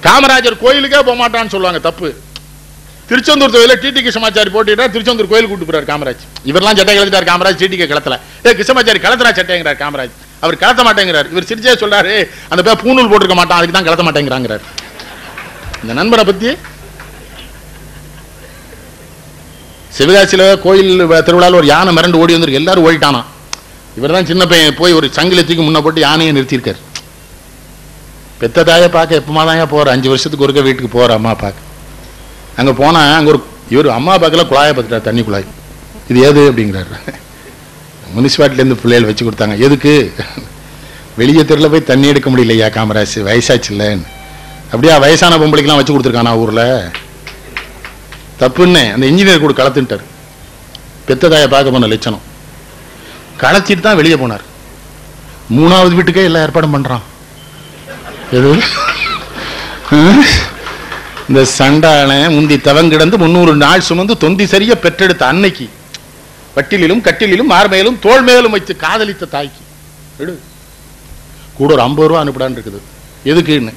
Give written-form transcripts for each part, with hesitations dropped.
காமராஜர் கோயிலுக்கே போக மாட்டான்னு சொல்லுவாங்க, தப்பு. திருச்செந்தூர் தொகுதியில் டிடி கிருஷ்ணமாச்சாரி போட்டிட்டார், திருச்செந்தூர் கோயில் கூட்டு போறாரு காமராஜ். இவரெல்லாம் சட்டை கலத்திட்டார் காமராஜ், டிடிக்கு கலத்தல. கிருஷ்ணமாச்சாரி கலத்துறா சட்டைங்கிறார் காமராஜ், அவர் கலத்த மாட்டேங்கிறார். இவர் சிரிச்சே சொல்றாரு, அந்த பேர் பூணூல் போட்டிருக்க மாட்டான், அதுக்கு தான் கலத்த மாட்டேங்கிறாங்கிறார். இந்த நண்பரை பத்தி சிவகாசியில கோயில் திருவிழாவில் ஒரு யானை மிரண்டு ஓடி வந்துருக்கு, எல்லாரும் ஓடிட்டானா. இவர் தான் சின்ன பையன் போய் ஒரு சங்கிலத்துக்கு முன்ன போட்டு யானையை நிறுத்தியிருக்காரு. பெத்த தாயை பார்க்க எப்பமா தான் போற, 5 வருஷத்துக்கு ஒருக்க வீட்டுக்கு போற அம்மா பார்க்க. அங்க போனா அங்க ஒரு இவர் அம்மா பார்க்கல குழாயை பார்த்துட்டார், தண்ணி குழாய். இது ஏது அப்படிங்கிறாரு. முனிசிபாலிட்டிலேருந்து பிள்ளைகள் வச்சு கொடுத்தாங்க. எதுக்கு? வெளியே தெருல போய் தண்ணி எடுக்க முடியலையா காமராஜ், வயசாச்சு இல்லைன்னு. அப்படியா வயசான பொம்பளைக்கெல்லாம் வச்சு கொடுத்துருக்கானா ஊர்ல, தப்புன்னு அந்த இன்ஜினியர் கூட கலத்துட்டார். பெத்த தாயை பார்க்க போன லட்சணம் களைச்சிட்டு தான் வெளியே போனார். 3வது வீட்டுக்கே எல்லா ஏற்பாடும் பண்றான். எது இந்த சண்டான முந்தி தவங்கிடந்து 300 நாள் சுமந்து தொந்தி சரிய பெற்றெடுத்த அன்னைக்கு வட்டிலும் கட்டிலும் மார்மையிலும் தோல் மேலும் வைத்து காதலித்த தாய்க்கு கூட ஒரு 50 ரூபா அனுப்பிடான்னு இருக்குது. எதுக்குன்னு,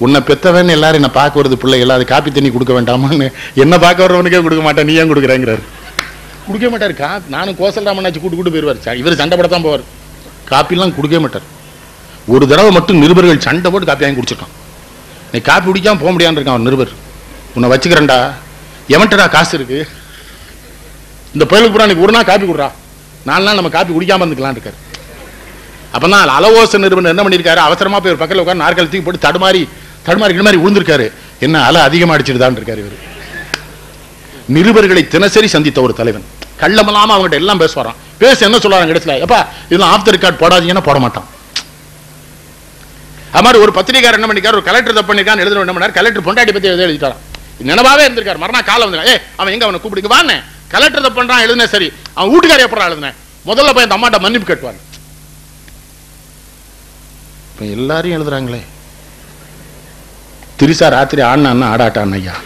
உன்னை பெத்தவன் எல்லாரும் என்ன பார்க்க வருது பிள்ளை எல்லாரும் காப்பி தண்ணி கொடுக்க வேண்டாமான்னு, என்ன பார்க்க வர்றவனுக்கே கொடுக்க மாட்டேன், நீ ஏன் கொடுக்குறேங்கிறாரு. கொடுக்க மாட்டார். நானும் கோசல்ராமனாச்சு கூட்டு போயிடுவார். இவர் சண்டை படத்தான் போவார், காப்பிலாம் கொடுக்க மாட்டார். ஒரு தடவை மட்டும் நிருபர்கள் சண்டை போட்டு காப்பி வாங்கி குடிச்சிருக்கான். நீ காப்பி குடிக்காம போக முடியான்னு இருக்கான் நிருபர். உன்னை வச்சுக்கிறேன்டா, எவன்டா காசு இருக்கு, இந்த பயலுக்கு பூரா நீ ஒரு நாள் காப்பி கொடுறா, 4 நாள் நம்ம காப்பி குடிக்காம இருந்துக்கலாம் இருக்காரு. அப்பதான் அலவோச நிருபர் என்ன பண்ணிருக்காரு, அவசரமா போய் ஒரு பக்கத்தில் உட்காந்து நாற்காலி தூக்கி போட்டு தடுமாறி விழுந்திருக்காரு. என்ன அலை அதிகமா அடிச்சிருதான் இருக்காரு இவர். நிருபர்களை தினசரி சந்தித்த ஒரு தலைவன், கள்ளமலாம அவங்ககிட்ட எல்லாம் பேசுவாரான். பேச என்ன சொல்றாங்க இடத்துல, எப்பா இதெல்லாம் ஆஃப் த ரெக்கார்ட் போடாதீங்கன்னா போட மாட்டான். அது மாதிரி ஒரு பத்திரிகாரர் என்ன பண்ணிருக்காரு, ஒரு கலெக்டர் தப்பு பண்ணிருக்கான்னு எழுதுற என்ன பண்ணார், கலெக்டர் பொண்டாட்டி பத்தி எழுதிட்டாராம். நினைவாவே இருந்திருக்காரு. மறுநாள் காலை வந்து அவன் எங்க அவனை கூப்பிடுங்க வான்னு, கலெக்டர் தப்பு பண்றான் எழுதுனே சரி, அவன் வீட்டுக்காரி எப்படா எழுதுனேன், முதல்ல போய் அந்த அம்மாட்ட மன்னிப்பு கேட்டுவாங்க. இப்ப எல்லாரையும் எழுதுறாங்களே. திரிசா ராத்திரி ஆடினா ஆடாட்டான் ஐயா,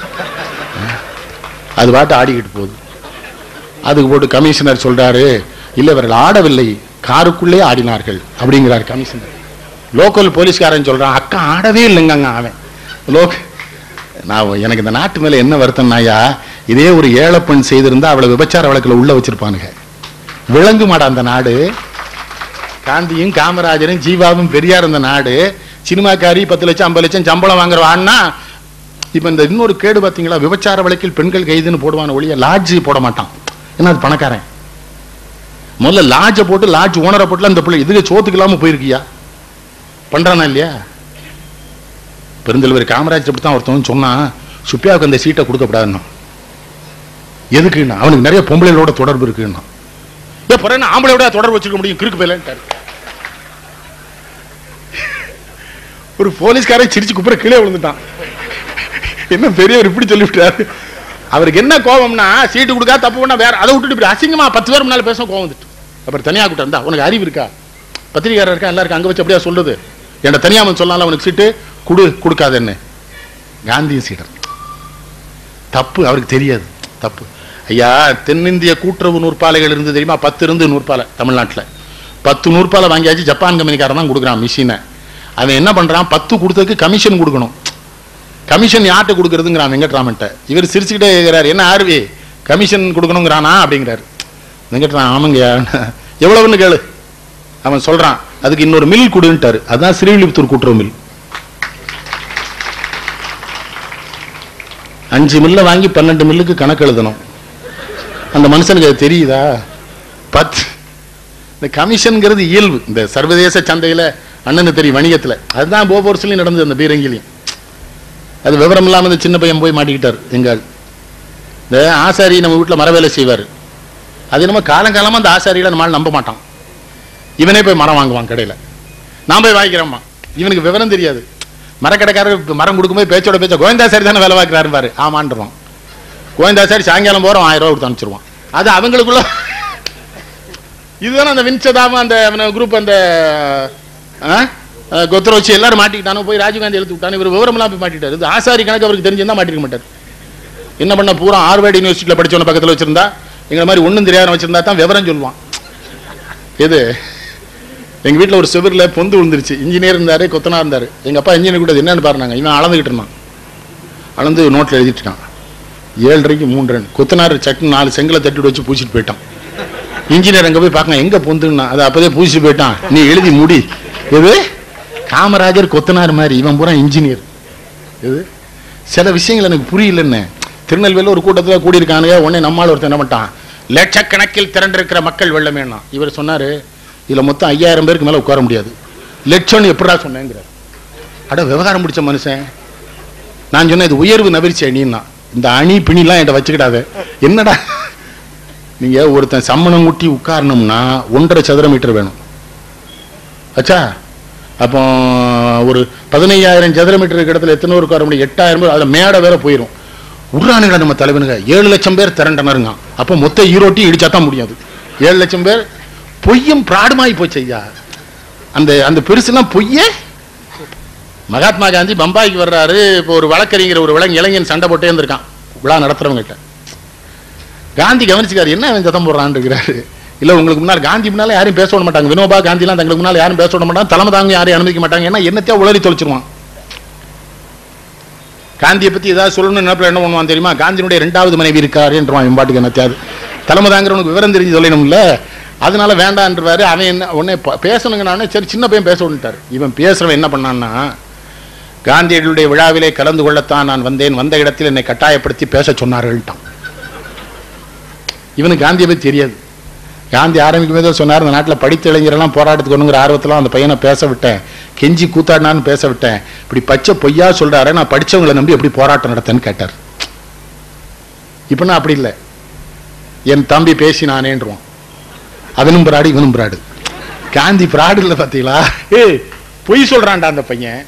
அது பாட்டு ஆடிக்கிட்டு போகுது. அதுக்கு போட்டு கமிஷனர் சொல்றாரு, இல்ல இவர்கள் ஆடவில்லை, காருக்குள்ளே ஆடினார்கள் அப்படிங்கிறார் கமிஷனர். லோக்கல் போலீஸ்காரன் சொல்றான், அக்கா ஆடவே இல்லைங்க அவன். நான் எனக்கு இந்த நாட்டு மேல என்ன வருத்தம் ஐயா, இதே ஒரு ஏழப்பெண் செய்திருந்தா அவளை விபச்சார வழக்கில் உள்ள வச்சிருப்பானுங்க. விளங்கு மாடா அந்த நாடு. காந்தியும் காமராஜரும் ஜீவாவும் பெரியார் இந்த நாடு. சினிமாக்காரி 10 லட்சம் 50 லட்சம் சம்பளம் வாங்குறவான்னா, இப்ப இந்த இன்னொரு கேடு பாத்தீங்களா, விபச்சார வழக்கில் பெண்கள் கைதுன்னு போடுவான ஒழிய லாட்ஜ் போட மாட்டான். ஏன்னா அது பணக்காரன். முதல்ல லாட்ஜ போட்டு லாட்ஜ் ஓனரை போட்டுல அந்த பிள்ளை இதுக்கு சோத்துக்கு இல்லாம போயிருக்கியா, பண்றானா இல்லையா? பெருந்தலைவர் காமராஜ் அப்படித்தான் ஒருத்தவன் சொன்னா, சுப்பியாவுக்கு அந்த சீட்டை கொடுக்கப்படாதுன்னா. எதுக்குன்னா அவனுக்கு நிறைய பொம்பளைகளோட தொடர்பு இருக்குன்னா. ஆம்பளையோட தொடர்பு வச்சுக்க முடியும் கிறுக்கு போயில. ஒரு போலீஸ்காரன் சிரிச்சு குப்புற கீழே விழுந்துட்டான். என்ன பெரியவர் இப்படி சொல்லிவிட்டாரு. அவருக்கு என்ன கோபம்னா, சீட்டு கொடுக்கா தப்பு பண்ணா வேற அதை விட்டுட்டு அசிங்கமா 10 பேர் முன்னால பேச கோபம் வந்துட்டு அப்புறம் தனியா கூட்டம் இருந்தா, உனக்கு அறிவு இருக்கா, பத்திரிகாரர் இருக்கா, எல்லாருக்கும் அங்க வச்சு அப்படியா சொல்றது, என்ன தனியாமன் சொல்லலாம் உனக்கு சீட்டு கொடுக்காது என்ன. காந்திய சீடர் தப்பு, அவருக்கு தெரியாது தப்பு. ஐயா தென்னிந்திய கூட்டுறவு நூற்பாலைகள் இருந்து தெரியுமா, 10 இருந்து நூற்பாலை தமிழ்நாட்டில் 10 நூற்பாலை வாங்கியாச்சு. ஜப்பான் கம்பெனிக்காரன் தான் கொடுக்குறான் மிஷினை. அவன் என்ன பண்றான், 10 கொடுத்ததுக்கு கமிஷன் கொடுக்கணும். கமிஷன் யார்கிட்ட கொடுக்கறதுங்கிறான் வெங்கட்ராமன்ட்ட. இவர் சிரிச்சுக்கிட்டே இருக்கிறார், என்ன ஆர்வி கமிஷன் கொடுக்கணுங்கிறானா அப்படிங்கிறாரு. வெங்கட்ராமன் ஆமாங்க எவ்வளவுன்னு கேளு. அவன் சொல்றான், அதுக்கு இன்னொரு மில் கொடுன்ட்டாரு. அதுதான் ஸ்ரீவில்லிபுத்தூர் கூட்டுறவு மில். 5 மில்ல வாங்கி 12 மில்லுக்கு கணக்கு எழுதணும். அந்த மனுஷனுக்கு அது தெரியுதா? 10 இந்த கமிஷன்ங்கிறது இயல்பு. இந்த சர்வதேச சந்தையில அண்ணனு தெரியும் வணிகத்துல, அதுதான் போபோர்ஸ்லயும் நடந்தது. அந்த பீரங்கிலையும் அது விவரம் இல்லாம இந்த சின்ன பையன் போய் மாட்டிக்கிட்டார். எங்கள் இந்த ஆசாரி நம்ம வீட்டுல மர வேலை செய்வார். அது நம்ம காலங்காலமா அந்த ஆசாரியில நம்மளால நம்ப மாட்டான். இவனே போய் மரம் வாங்குவான் கடையில. நான் போய் வாங்கிக்கிறேம்மா. இவனுக்கு விவரம் தெரியாது. மரக்கடைக்காரர் மரம் கொடுக்கும்போது பேச்சோட பேச்ச கோவிந்தாசாரி தானே வேலை வாக்குறாரு பாரு, ஆமான்றான். கோவிந்தாசாரி சாயங்காலம் போறோம் 1000 ரூபா கொடுத்து அனுப்பிச்சிருவான். அது அவங்களுக்குள்ள இதுதானே அந்த வின்சதாம அந்த குரூப் அந்த கொத்தரை வச்சு எல்லாரும் மாட்டிக்கிட்டானோ, போய் ராஜீவ்காந்தி எழுத்து விட்டானு. இவர் விவரம்லாம் போய் மாட்டிட்டாரு. இது ஆசாரி கணக்கு அவருக்கு தெரிஞ்சிருந்தா மாட்டிருக்க மாட்டார். என்ன பண்ண, பூரா ஹார்வர்ட் யூனிவர்சிட்டியில் படிச்சவன பக்கத்தில் வச்சிருந்தா, எங்களை மாதிரி ஒன்றும் தெரியாத வச்சிருந்தா தான் விவரம் சொல்லுவான். எது எங்கள் வீட்டில் ஒரு சுவரில் பொந்து விழுந்துருச்சு. இன்ஜினியர் இருந்தார், கொத்தனா இருந்தார். எங்கள் அப்பா இன்ஜினியர் கூட என்னன்னு பாருனாங்க. இவன் அளந்துக்கிட்டு இருந்தான். அளந்து நோட்டில் எழுதிட்டு இருக்கான். 7:30க்கு 3 ரன். கொத்தனார் சட்னு 4 செங்கலை தட்டி வச்சு பூசிட்டு போயிட்டான். இன்ஜினியர் அங்கே போய் பார்க்க எங்கே பொந்துன்னா அதை அப்போதே பூசிட்டு போயிட்டான். நீ எழுதி முடி. இது காமராஜர் கொத்தனார் மாதிரி, இவன் பூரா இன்ஜினியர். இது சில விஷயங்கள் எனக்கு புரியலன்னு. திருநெல்வேலியில் ஒரு கூட்டத்தில் கூடியிருக்கானுங்க. உடனே நம்மால் ஒருத்தர் என்ன பண்ணிட்டான், லட்சக்கணக்கில் திரண்டிருக்கிற மக்கள் வெள்ளமேனா. இவர் சொன்னார், இதில் மொத்தம் 5000 பேருக்கு மேலே உட்கார முடியாது. லட்சம்னு எப்படா சொன்னேங்கிறார். அட விவகாரம் பிடிச்ச மனுஷன். நான் சொன்னேன், இது உயர்வு நபிர்ச்சி அணின்னா. இந்த அணி பிணிலாம் என்கிட்ட வச்சுக்கிட்டாத. என்னடா நீங்கள் ஒருத்தன் சம்மணம் ஊட்டி உட்காரணும்னா 1.5 சதுர மீட்டர் வேணும். ஆச்சா, அப்போ ஒரு 15000 சதுர மீட்டர் இடத்துல எத்தனை பேர் உட்கார முடியும்? 8000 பேர். அதில் மேடை வேற போயிடும். உருளானுங்களா நம்ம தலைவனுங்க. 7 லட்சம் பேர் திரண்டனருங்க. அப்போ மொத்த ஈரோட்டி இடிச்சா தான் முடியாது. 7 லட்சம் பேர் பொய்யும் பிராடுமாய் போச்சு ஐயா. அந்த அந்த பெருசுலாம் பொய்யே. மகாத்மா காந்தி பம்பாய்க்கு வர்றாரு. இப்போ ஒரு வழக்கறிஞர் ஒரு இளைஞன் சண்டை போட்டே இருந்திருக்கான் விழா நடத்துறவங்கிட்ட. காந்தி கவனிச்சுக்காரு, என்ன அவன் சத்தம் போடுறான்னு இருக்கிறாரு. இல்லை, உங்களுக்கு முன்னால் காந்தி முன்னால யாரும் பேச விட மாட்டாங்க. வினோபா காந்திலாம் தங்களுக்கு முன்னால் யாரும் பேச விட மாட்டாங்க. தலைமை தாங்க யாரையும் அனுமதிக்க மாட்டாங்க. ஏன்னா என்னத்தையா உளறி தொலைச்சிருவான். காந்தியை பற்றி ஏதாவது சொல்லணும்னு நினைப்பில் என்ன பண்ணுவான் தெரியுமா? காந்தியினுடைய 2வது மனைவி இருக்காரு என்றுவான். எம்பாட்டுக்கு என்னத்தையாவது தலைமை தாங்கிறவனுக்கு விவரம் தெரிஞ்சு சொல்லணும்ல, அதனால வேண்டான்றாரு. அவன் என்ன உடனே பேசணுங்க. நானே சரி சின்ன பையன் பேச விட்டார். இவன் பேசுறவன் என்ன பண்ணான்னா, காந்தியடிகளுடைய விழாவிலே கலந்து கொள்ளத்தான் நான் வந்தேன், வந்த இடத்தில் என்னை கட்டாயப்படுத்தி பேச சொன்னார்கள்ட்டான். இவனுக்கு காந்தியை பற்றி தெரியாது. காந்தி ஆரம்பிக்கும் போது சொன்னார், இந்த நாட்டில் படித்த இளைஞரெல்லாம் போராட்டத்துக்கு ஒண்ணுங்கிற ஆர்வத்தில் அந்த பையனை பேச விட்டேன், கெஞ்சி கூத்தாடினான்னு பேச விட்டேன். இப்படி பச்சை பொய்யா சொல்றாரு, நான் படித்தவங்களை நம்பி எப்படி போராட்டம் நடத்தேன்னு கேட்டார். இப்போ நான் அப்படி இல்லை, என் தம்பி பேசி நானேன்றுவான். அவனும் பிராடு இவனும் பிராடு. காந்தி பிராடு இல்லை பார்த்தீங்களா? பொய் சொல்றான்டா அந்த பையன்.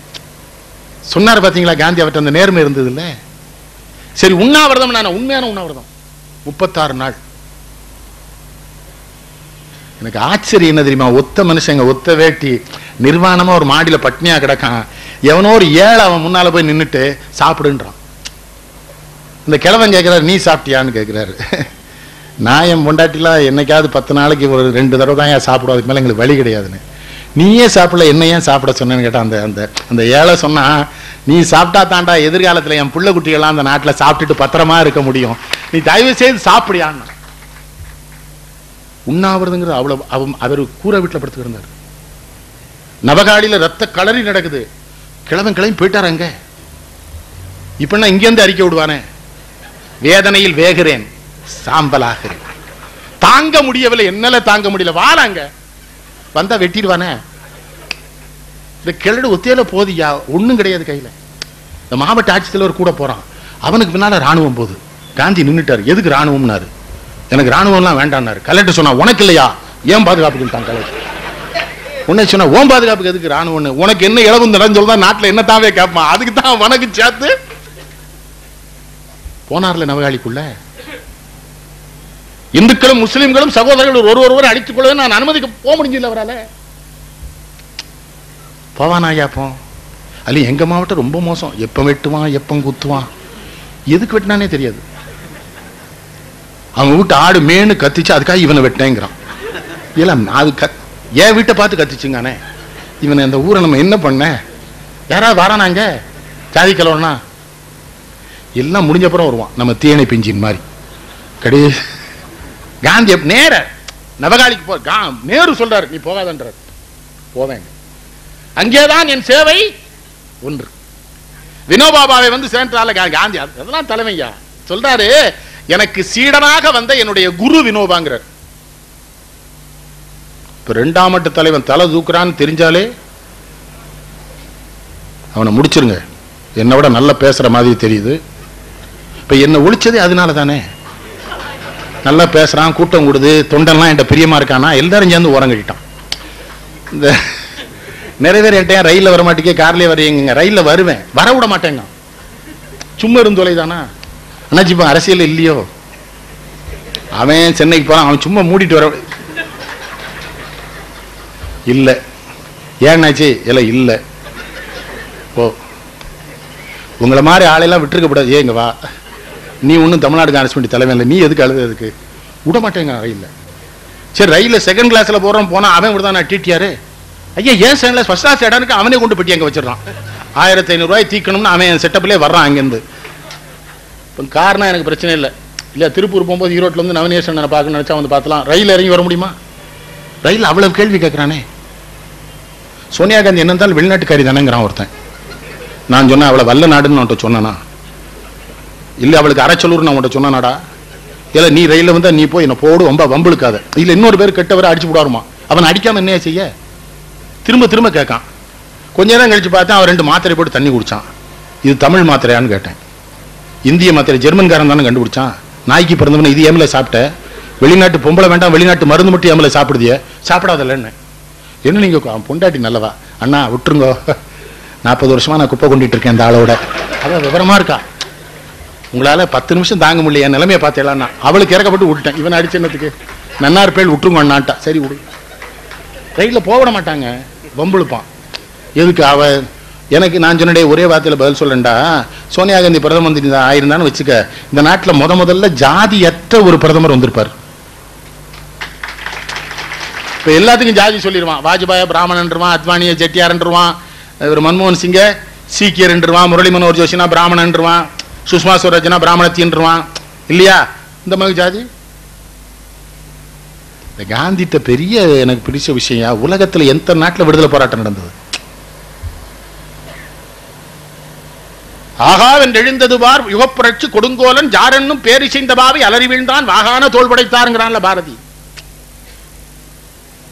சொன்னார் பார்த்தீங்களா காந்தி, அவர்கிட்ட அந்த நேர்மை இருந்தது இல்லை. சரி, உண்ணாவிரதம். நான் உண்மையான உண்ணாவிரதம் 36 நாள். எனக்கு ஆச்சரியம் என்ன தெரியுமா? ஒத்த மனுஷங்க, ஒத்த வேட்டி, நிர்வாணமா ஒரு மாடியில பட்னியா கிடக்கான். எவனோ ஒரு ஏழை அவன் முன்னால போய் நின்றுட்டு சாப்பிடுன்றான். இந்த கிழவன் கேட்கிறாரு, நீ சாப்பிட்டியான்னு கேட்கிறாரு. நான் என் பொண்டாட்டிலாம் என்னைக்காவது 10 நாளைக்கு ஒரு 2 தடவை தான் ஏன் சாப்பிடும், அதுக்கு மேலே எங்களுக்கு வழி கிடையாதுன்னு. நீயே சாப்பிடல, என்ன ஏன் சாப்பிட சொன்னேன்னு கேட்டான். அந்த அந்த ஏழை சொன்னா, நீ சாப்பிட்டா தாண்டா எதிர்காலத்தில் என் பிள்ளை குட்டிகள்லாம் அந்த நாட்டில் சாப்பிட்டுட்டு பத்திரமா இருக்க முடியும், நீ தயவு செய்து சாப்பிடியான்னு. உண்ணாவிரதுங்கிறது அவ்வளவு. அவர் கூரை வீட்டில் படுத்துக்கிட்டு இருந்தார். நவகாடியில் ரத்த களரி நடக்குது. கிழவன் கிளம்பி போயிட்டார் அங்க. இப்ப நான் இங்கேருந்து அறிக்கை விடுவானே, வேதனையில் வேகிறேன், சாம்பலாகிறேன், தாங்க முடியவில்லை, என்னால தாங்க முடியல, வாழாங்க வந்தா வெட்டிடுவானே. இந்த கிழடு ஒத்தையில போதியா, ஒண்ணும் கிடையாது கையில. இந்த மாவட்ட ஆட்சித்தலைவர் கூட போறான், அவனுக்கு பின்னால ராணுவம் போகுது. காந்தி நின்றுட்டார். எதுக்கு ராணுவம்னாரு? எனக்கு ராணுவம்லாம் வேண்டாம்னாரு. கலெக்டர் சொன்னா, உனக்கு இல்லையா, ஏன் பாதுகாப்புக்கு தான் கலெக்டர். உன்னை சொன்னா, ஓம் பாதுகாப்புக்கு எதுக்கு ராணுவம்னு? உனக்கு என்ன இழவு நடந்தா நாட்டில் என்ன தாவே கேட்பான், அதுக்கு தான் உனக்கு சேர்த்து போனார்ல நவகாலிக்குள்ள. இந்துக்களும் முஸ்லிம்களும் சகோதரர்கள் ஒருவர் அடித்துக் கொள்வதை நான் அனுமதிக்க போக முடியல அவரால். போவானாயா போ. அது எங்க மாவட்டம் ரொம்ப மோசம். எப்ப வெட்டுவான், எப்ப குத்துவான், எதுக்கு வெட்டினானே தெரியாது. அவன் வீட்டு ஆடு மேனு கத்திச்சு, அதுக்காக இவனை வெட்டினேங்கிறான். இல்லை, அது என் வீட்டை பார்த்து கத்திச்சுங்கானே. இவனை அந்த ஊரை நம்ம என்ன பண்ண, யாராவது வரானாங்க ஜாதி கலவனா, எல்லாம் முடிஞ்சப்புறம் வருவான். நம்ம தீயணை பிஞ்சின் மாதிரி கிடையாது. காந்தி நேர நவகாலிக்கு போ. நேரு சொல்றாரு, நீ போகாதன்றார். போவேங்க, அங்கேதான் என் சேவை ஒன்று. வினோபாபாவை வந்து சேர்ந்தால காந்தி அதெல்லாம் தலைமையா சொல்றாரு, எனக்கு சீடனாக வந்த என்னுடைய குரு வினோபாங்கிறார். இப்ப 2ஆம் மட்ட தலைவன் தலை தூக்குறான்னு தெரிஞ்சாலே அவனை முடிச்சிருங்க. என்னை விட நல்லா பேசுற மாதிரி தெரியுது. இப்ப என்ன ஒழிச்சதே அதனால தானே. நல்லா பேசுறான், கூட்டம் கூடுது, தொண்டெல்லாம் என்கிட்ட பிரியமா இருக்கானா, எல்லாரும் சேர்ந்து ஓரம் கட்டிட்டான். இந்த நிறைய பேர் என்கிட்ட ரயில்ல வர மாட்டேங்க, கார்லயே வரீங்க. ரயில்ல வருவேன், வர விட மாட்டேங்க. சும்மா இருந்தோலை தானா அண்ணாச்சி, இப்போ அரசியல் இல்லையோ. அவன் சென்னைக்கு போறான், அவன் சும்மா மூடிட்டு வர இல்லை. ஏன்னாச்சு இல்லை இல்லை ஓ, உங்களை மாதிரி ஆளையெல்லாம் விட்டுருக்கப்படாது. ஏங்க வா, நீ ஒன்றும் தமிழ்நாடு காங்கிரஸ் கமிட்டி தலைமை இல்லை, நீ எதுக்கு அழுது, எதுக்கு விட மாட்டேங்க ரயில்ல. சரி, ரயில்ல செகண்ட் கிளாஸ்ல போறோம் போனா அவன் விடுதான். நான் டிடிஆர் ஐயா, ஏன் செகண்ட் கிளாஸ் ஃபர்ஸ்ட் கிளாஸ் இடனுக்கு அவனே கொண்டு பெட்டி அங்கே வச்சிடறான். 1500 ரூபாய் தீக்கணும்னு அவன் செட்டப்லேயே வர்றான் அங்கேருந்து. இப்போ காரணம் எனக்கு பிரச்சனை இல்லை இல்லையா. திருப்பூர் போகும்போது ஈரோட்டிலேருந்து நவநேசன் நான் பார்க்கணும்னு நினச்சா வந்து பார்க்கலாம். ரயில் இறங்கி வர முடியுமா? ரயில் அவ்வளவு கேள்வி கேட்குறானே. சோனியா காந்தி என்ன இருந்தாலும் வெளிநாட்டுக்காரி தானேங்கிறான் ஒருத்தன். நான் சொன்னேன் அவளை வல்ல நாடுன்னு நான் சொன்னானா? இல்லை அவளுக்கு அரைச்சலூர் நான் உன்ட்ட சொன்னானாடா? இல்லை நீ ரயிலில் வந்தால் நீ போய் என்ன போடு ரொம்ப வம்புழுக்காத. இல்லை இன்னொரு பேர் கெட்டவரை அடிச்சு விடாருமா? அவன் அடிக்காமல் என்ன செய்ய? திரும்ப திரும்ப கேட்கான். கொஞ்ச நேரம் கழிச்சு பார்த்தா அவன் 2 மாத்திரை போட்டு தண்ணி குடிச்சான். இது தமிழ் மாத்திரையான்னு கேட்டேன். இந்திய மாத்திரை ஜெர்மன்காரன் தானே கண்டுபிடிச்சான். நாய்க்கு பிறந்தவன இது ஏமில் சாப்பிட்ட? வெளிநாட்டு பொம்பளை வேண்டாம் வெளிநாட்டு மருந்து மட்டும் ஏமில் சாப்பிடுதிய? சாப்பிடாதல்லன்னு. என்ன நீங்கள் பொண்டாட்டி நல்லவா? அண்ணா விட்டுருங்கோ, 40 வருஷமா நான் குப்பை கொண்டுட்டு இருக்கேன் இந்த ஆளோட. அதான் விவரமா இருக்கா? உங்களால் 10 நிமிஷம் தாங்க முடியல என் நிலைமையை பார்த்தேன்னா அவளுக்கு இறக்கப்பட்டு விட்டுட்டேன். இவன் அடிச்ச என்னத்துக்கு? நன்னார் பேர் விட்டுருங்க அண்ணான்ட்டா. சரி விடு. ரயிலில் போக விட மாட்டாங்க, வம்புழுப்பான். எதுக்கு அவ எனக்கு நான் சொன்னடே ஒரே வார்த்தையில் பதில் சொல்லண்டா. சோனியா காந்தி பிரதம மந்திரி ஆயிருந்தான்னு வச்சுக்க, இந்த நாட்டில் முதல்ல ஜாதியற்ற ஒரு பிரதமர் வந்திருப்பார். இப்போ எல்லாத்துக்கும் ஜாதி சொல்லிடுவான். வாஜ்பாயை பிராமணன்றுவான், அத்வானியை செட்டியார்ன்றுவான், இவர் மன்மோகன் சிங்கை சீக்கியர்ன்றுவான், முரளி மனோகர் ஜோஷினா பிராமணன்றுவான், சுஷ்மா ஸ்வராஜ்னா பிராமணத்தின்றுவான். இல்லையா? இந்த மாதிரி ஜாதி. இந்த காந்திட்ட பெரிய எனக்கு பிடிச்ச விஷயம், உலகத்தில் எந்த நாட்டில் விடுதலை போராட்டம் நடந்தது? ஆகாவென்று எழுந்தது பார் யுகப்புரட்சி கொடுங்கோலன் ஜாரென்னும் பேரிசைந்த பாவை அலறி வீழ்ந்தான் வாகான தோல் படைத்தாருங்கிறான்ல பாரதி.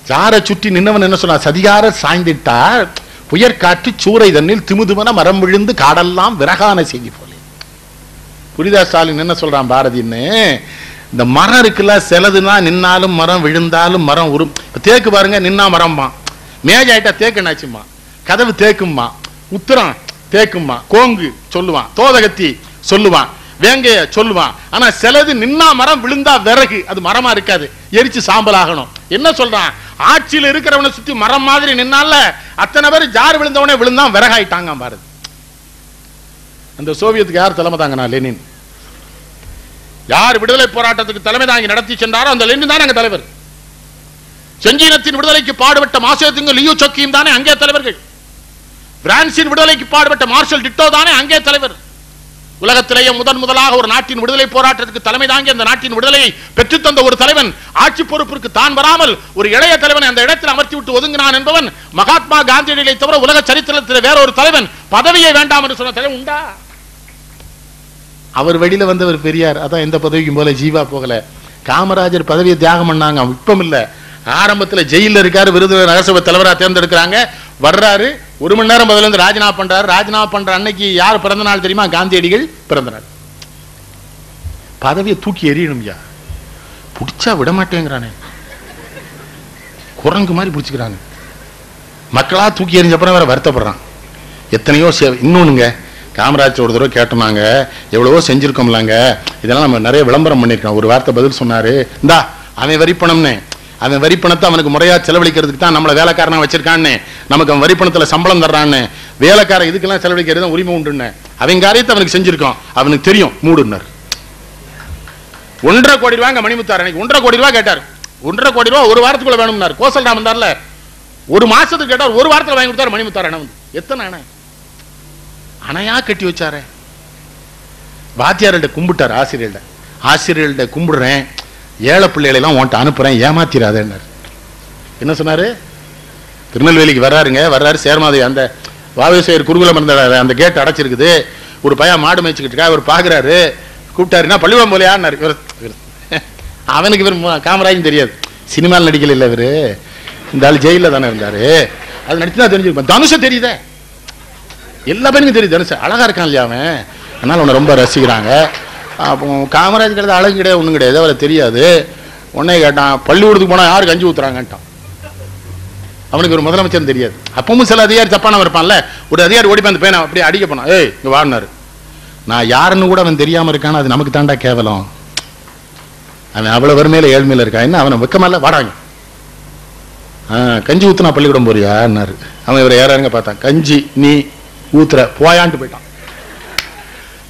ஜாரை சுற்றி நின்னவன் என்ன சொன்னா? சதிகார சாய்ந்திட்டார் புயற்காற்று சூறை தண்ணில் திமுதுமன மரம் விழுந்து காடெல்லாம் விறகான செய்தி போல. புரிதா ஸ்டாலின் என்ன சொல்றான் பாரதின்னு? இந்த மரம் இருக்குல்ல, சிலதுனா நின்னாலும் மரம் விழுந்தாலும் மரம் உரும். தேக்கு பாருங்க, நின்னா மரம்மா, மேஜ் ஆயிட்டா தேக்கு என்னாச்சுமா, கதவு தேக்கும்மா, உத்தரம் தேக்கும்மா, கோங்கு சொல்லுவான், தோதகத்தி சொல்லுவான், வேங்கைய சொல்லுவான். ஆனா சிலது நின்னா மரம் விழுந்தா விறகு, அது மரமா இருக்காது, எரிச்சு சாம்பல் ஆகணும். என்ன சொல்றான்? ஆட்சியில் இருக்கிறவனை சுத்தி மரம் மாதிரி நின்னால அத்தனை பேர் ஜார் விழுந்தவனே விழுந்தான் விறகாயிட்டாங்க பாரதி. அந்த சோவியத்துக்கு யார் தலைமை தாங்கனா? லெனின். யார் விடுதலை போராட்டத்துக்கு தலைமை தாங்கி நடத்தி சென்றாரோ அந்த லெனின் தான் அங்க தலைவர். செஞ்சீனத்தின் விடுதலைக்கு பாடுபட்ட மாசேதுங்க லியூ சொக்கியும் தானே அங்கே தலைவர்கள். பிரான்சின் விடுதலைக்கு பாடுபட்ட மார்ஷல் டிட்டோ தானே அங்கே தலைவர். உலகத்திலேயே முதலாக ஒரு நாட்டின் விடுதலை போராட்டத்துக்கு தலைமை தாங்கி அந்த நாட்டின் விடுதலையை பெற்றுத்தந்த ஒரு தலைவன் ஆட்சி பொறுப்பிற்கு தான் வராமல் ஒரு இளைய தலைவன் அந்த இடத்தில் அமர்த்தி விட்டு ஒதுங்கினான் என்பவன் மகாத்மா காந்தியடிகளை தவிர உலக சரித்திரத்தில் வேற ஒரு தலைவன் பதவியை வேண்டாம் என்று சொன்ன தலைவன் உண்டா? அவர் வெளியில வந்தவர் பெரியார். அதான் எந்த பதவிக்கும் போல ஜீவா போகல. காமராஜர் பதவியை தியாகம் பண்ணாங்க, இப்பம் இல்ல. ஆரம்பத்தில் ஜெயில இருக்காரு, விருதுநகர் நகரசபை தலைவராக தேர்ந்தெடுக்கிறாங்க. வர்றாரு, 1 மணி நேரம் பதில இருந்து ராஜினாமா பண்றாரு. ராஜினாமா பண்ற அன்னைக்கு யார் பிறந்த நாள் தெரியுமா? காந்தியடிகள் பிறந்த நாள். பதவியை தூக்கி எறியணும். யா பிடிச்சா விட மாட்டேங்கிறானே, குரங்கு மாதிரி பிடிச்சிக்கிறாங்க. மக்களா தூக்கி எறிஞ்சப்பறம் வேற வருத்தப்படுறான். எத்தனையோ இன்னொன்னுங்க, காமராஜ் ஒரு தடவை கேட்டோம்னாங்க, எவ்வளவோ செஞ்சிருக்கோம்லாங்க, இதெல்லாம் நம்ம நிறைய விளம்பரம் பண்ணிருக்கோம். ஒரு வார்த்தை பதில் சொன்னாரு, இந்தா அவன் வரி பணம்னு, அவன் வரி பணத்தை அவனுக்கு முறையா செலவழிக்கிறதுக்கு தான் நம்மளை வேலைக்காரனா வச்சிருக்கான்னு, நமக்கு அவன் வரி பணத்துல சம்பளம் தர்றான்னு, வேலைக்காரன் இதுக்கெல்லாம் செலவழிக்கிறது உரிமை உண்டுன்னு அவன் காரியத்தை அவனுக்கு செஞ்சிருக்கோம், அவனுக்கு தெரியும் மூடுன்னார். 1.5 கோடி ரூபாங்க மணிமுத்தார். அன்னைக்கு 1.5 கோடி ரூபாய் கேட்டார். 1.5 கோடி ரூபாய் ஒரு வாரத்துக்குள்ள வேணும்னார். கோசல்ராம் வந்தார்ல, ஒரு மாசத்துக்கு கேட்டார், ஒரு வாரத்தில் வாங்கி கொடுத்தாரு மணிமுத்தார். அணை வந்து எத்தனை அணை அணையா கட்டி வச்சாரு. வாத்தியார்கிட்ட கும்பிட்டார், ஆசிரியர்கள்ட்ட கும்பிடுறேன், ஏழை பிள்ளைகளை எல்லாம் உன்ட்ட அனுப்புறேன், ஏமாத்திராதேன்னார். என்ன சொன்னாரு? திருநெல்வேலிக்கு வர்றாரு சேர்மாதேவி, அந்த வாவேசேர் குருகுலம் இருந்த அந்த கேட் அடைச்சிருக்குது. ஒரு பையன் மாடு மேய்ச்சிக்கிட்டு இருக்கா, இவர் பாக்குறாரு, கூப்பிட்டாருன்னா பள்ளிக்கூடம் போலையான்னாரு. அவனுக்கு இவர் காமராஜும் தெரியாது, சினிமாவில் நடிக்கல இல்லை இவரு, இந்த ஆள் ஜெயில தானே இருந்தாரு, அது நடிச்சுதான் தெரிஞ்சிருப்பான். தனுஷ தெரியுதே, எல்லா பேருக்கும் தெரியுது, தனுஷ அழகா இருக்கான் இல்லையா அவன், அதனால அவனை ரொம்ப ரசிக்கிறாங்க. அப்போ காமராஜ் கிடையாது, அழகு கிடையாது, ஒன்றும் கிடையாது, அவரை தெரியாது. உடனே கேட்டான், பள்ளிக்கூடத்துக்கு போனால் யாரு கஞ்சி ஊத்துறாங்கன்ட்டான். அவனுக்கு ஒரு முதலமைச்சர் தெரியாது. அப்பவும் சில அதிகாரி தப்பானவன் இருப்பான்ல, ஒரு அதிகாரி ஓடி அந்த பையனை அப்படியே அடிக்க போனான், ஏய் இங்க வாடினாரு. நான் யாருன்னு கூட அவன் தெரியாம இருக்கான்னு, அது நமக்கு தாண்டா கேவலம். அவன் அவ்வளவு வறுமையில ஏழ்மையில இருக்கான், என்ன அவனை வெக்கமல்ல, வாடாங்க கஞ்சி ஊத்துனா பள்ளிக்கூடம் போறியான்னாரு. அவன் இவரை யாராருங்க பார்த்தான், கஞ்சி நீ ஊத்துற போயான்ட்டு போயிட்டான்.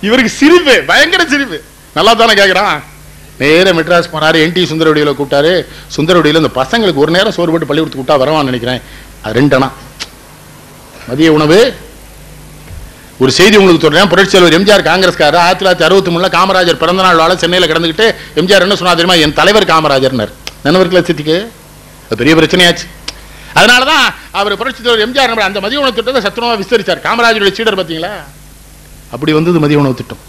இவருக்கு சிரிப்பு, பயங்கர சிரிப்பு. நல்லா தானே கேட்கிறான். நேர மெட்ராஸ் போனாரு, NT சுந்தரவடியில கூப்பிட்டாரு. சுந்தரவடியில இந்த பசங்களுக்கு ஒரு நேரம் சோறு போட்டு பள்ளிக்கூடத்துக்கு கூப்பிட்டா வரவான்னு நினைக்கிறேன். அது 2 அணா மதிய உணவு, ஒரு செய்தி உங்களுக்கு சொல்றேன். புரட்சி தலைவர் எம்ஜிஆர் காங்கிரஸ்காரர் 1963 காமராஜர் பிறந்த நாள் வாழ சென்னையில் கிடந்துக்கிட்டு எம்ஜிஆர் என்ன சொன்னா தெரியுமா? என் தலைவர் காமராஜர்னர். நினைவர்களை சித்திக்கு அது பெரிய பிரச்சனையாச்சு. அதனாலதான் அவர் புரட்சி தலைவர் எம்ஜிஆர் அந்த மதிய உணவு திட்டத்தை சத்துணவா விஸ்தரிச்சார். காமராஜருடைய சீடர் பார்த்தீங்களா? அப்படி வந்தது மதிய உணவு திட்டம்.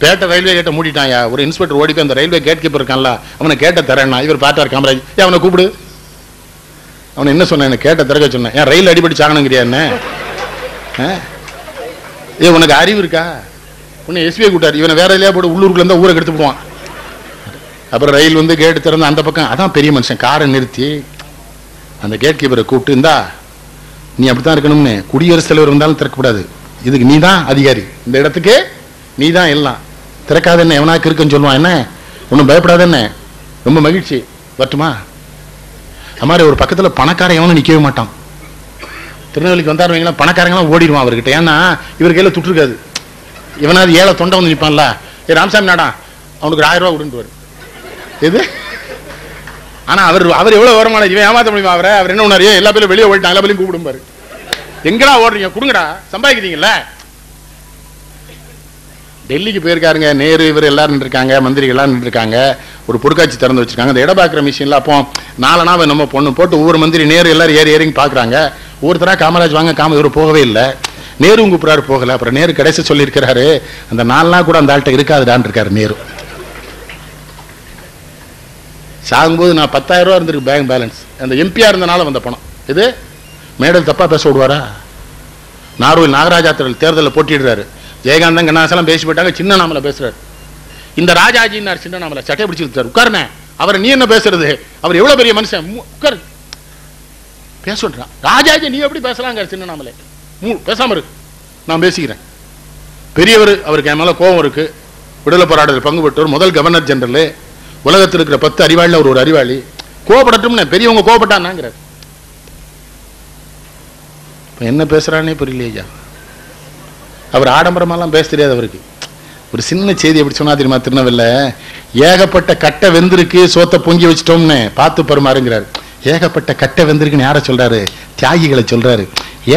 பேட்டை ரயில்வே கேட்டை மூடிட்டாயா. ஒரு இன்ஸ்பெக்டர் ஓடி போய் அந்த ரயில்வே கேட் கீப்பர் இருக்கான்ல, அவனை கேட்ட தரேன்னா இவர் பார்த்தார் காமராஜ், அவனை கூப்பிடு. அவனை என்ன சொன்ன? கேட்ட திறக்க சொன்னேன். ஏன் ரயில் அடிபடி சாகணுங்கிறியா என்ன? உனக்கு அறிவு இருக்கா? உன்னை எஸ்பிஐ கூட்டார். இவனை வேற இல்லையா போட்டு உள்ளூருக்குள்ள இருந்தா ஊரை கெடுத்து போடுவான். அப்புறம் ரயில் வந்து கேட்டு திறந்து அந்த பக்கம், அதான் பெரிய மனுஷன், காரை நிறுத்தி அந்த கேட் கீப்பரை கூப்பிட்டு, இந்தா நீ அப்படித்தான் இருக்கணும்னு, குடியரசுத் தலைவர் வந்தாலும் திறக்கக்கூடாது, இதுக்கு நீ தான் அதிகாரி, இந்த இடத்துக்கு நீ தான் எல்லாம், திறக்காத என்ன எவனாக்கு இருக்குன்னு சொல்லுவான். என்ன ஒன்றும் பயப்படாத என்ன, ரொம்ப மகிழ்ச்சி வரட்டுமா? அது மாதிரி ஒரு பக்கத்தில் பணக்காரன் எவனும் நிற்கவே மாட்டான். திருநெல்வேலிக்கு வந்தாருவீங்களா, பணக்காரங்களாம் ஓடிடுவான் அவர்கிட்ட. ஏன்னா இவர் கையில் துட்டு இருக்காது. இவனாவது ஏழை தொண்டை வந்து நிற்பான்ல, ராமசாமி நாடா அவனுக்கு 1000 ரூபா விடுன்னு எது. ஆனா அவர் எவ்வளவு வருமான, இவன் ஏமாத்த முடியுமா அவரை? அவர் என்ன பண்ணாரு? எல்லா பேரும் வெளியே ஓடிட்டாங்க, எல்லா பேரும் கூப்பிடும்பாரு. எங்கடா ஓடுறீங்க, கொடுங்கடா, சம்பாதிக்கிறீங்கல்ல. டெல்லிக்கு போயிருக்காருங்க நேரு, இவர் எல்லாரும் நின்றுருக்காங்க, மந்திரிகள்லாம் நின்றுருக்காங்க, ஒரு பொருட்காட்சி திறந்து வச்சிருக்காங்க. அந்த இடம் பார்க்குற மிஷின்ல அப்போ 4 நாள் நம்ம பொண்ணு போட்டு ஒவ்வொரு மந்திரி நேரு எல்லாரும் ஏறி பார்க்குறாங்க. ஒவ்வொருத்தரா காமராஜ் வாங்க, இவர் போகவே இல்லை. நேரு கூப்பிடாரு, போகல. அப்புறம் நேரு கடைசி சொல்லியிருக்கிறாரு, அந்த 4 நாள் கூட அந்த ஆள்கிட்ட இருக்காதுடான் இருக்காரு நேரு. சாகும்போது நான் 10,000 ரூபா இருந்திருக்கு பேங்க் பேலன்ஸ், அந்த எம்பியா இருந்தனால வந்த பணம். இது மேடல் தப்பா பேச விடுவாரா? நாகர்கோவில் நாகராஜா தேர்தலில் போட்டிடுறாரு. ஜெயகாந்தன் கண்ணாசலம் பேசி போட்டாங்க, சின்ன நாமல பேசுறாரு. இந்த ராஜாஜின்னார் சின்ன நாமல சட்டை பிடிச்சி கொடுத்தாரு. உட்காருனே, அவரை நீ என்ன பேசுறது, அவர் எவ்வளவு பெரிய மனுஷன், உட்காரு பேசுறான். ராஜாஜி நீ எப்படி பேசலாங்க சின்ன நாமலே, பேசாம இருக்கு, நான் பேசிக்கிறேன். பெரியவர், அவருக்கு என் மேல கோபம் இருக்கு. விடுதலை போராட்டத்தில் பங்கு பெற்றவர், முதல் கவர்னர் ஜெனரல், உலகத்தில் இருக்கிற 10 அறிவாளில் அவர் ஒரு அறிவாளி. கோபப்படட்டும், பெரியவங்க கோபப்பட்டான்னாங்கிறார். என்ன பேசுறானே புரியலையா? அவர் ஆடம்பரமாலாம் பேச தெரியாது அவருக்கு. ஒரு சின்ன செய்தி எப்படி சொன்னா தெரியுமா? திருநெல்வேலியில ஏகப்பட்ட கட்டை வெந்திருக்கு, சோத்தை பொங்கி வச்சிட்டோம்னு பார்த்து பருமாறுங்கிறார். ஏகப்பட்ட கட்டை வெந்திருக்குன்னு யாரை சொல்றாரு? தியாகிகளை சொல்றாரு.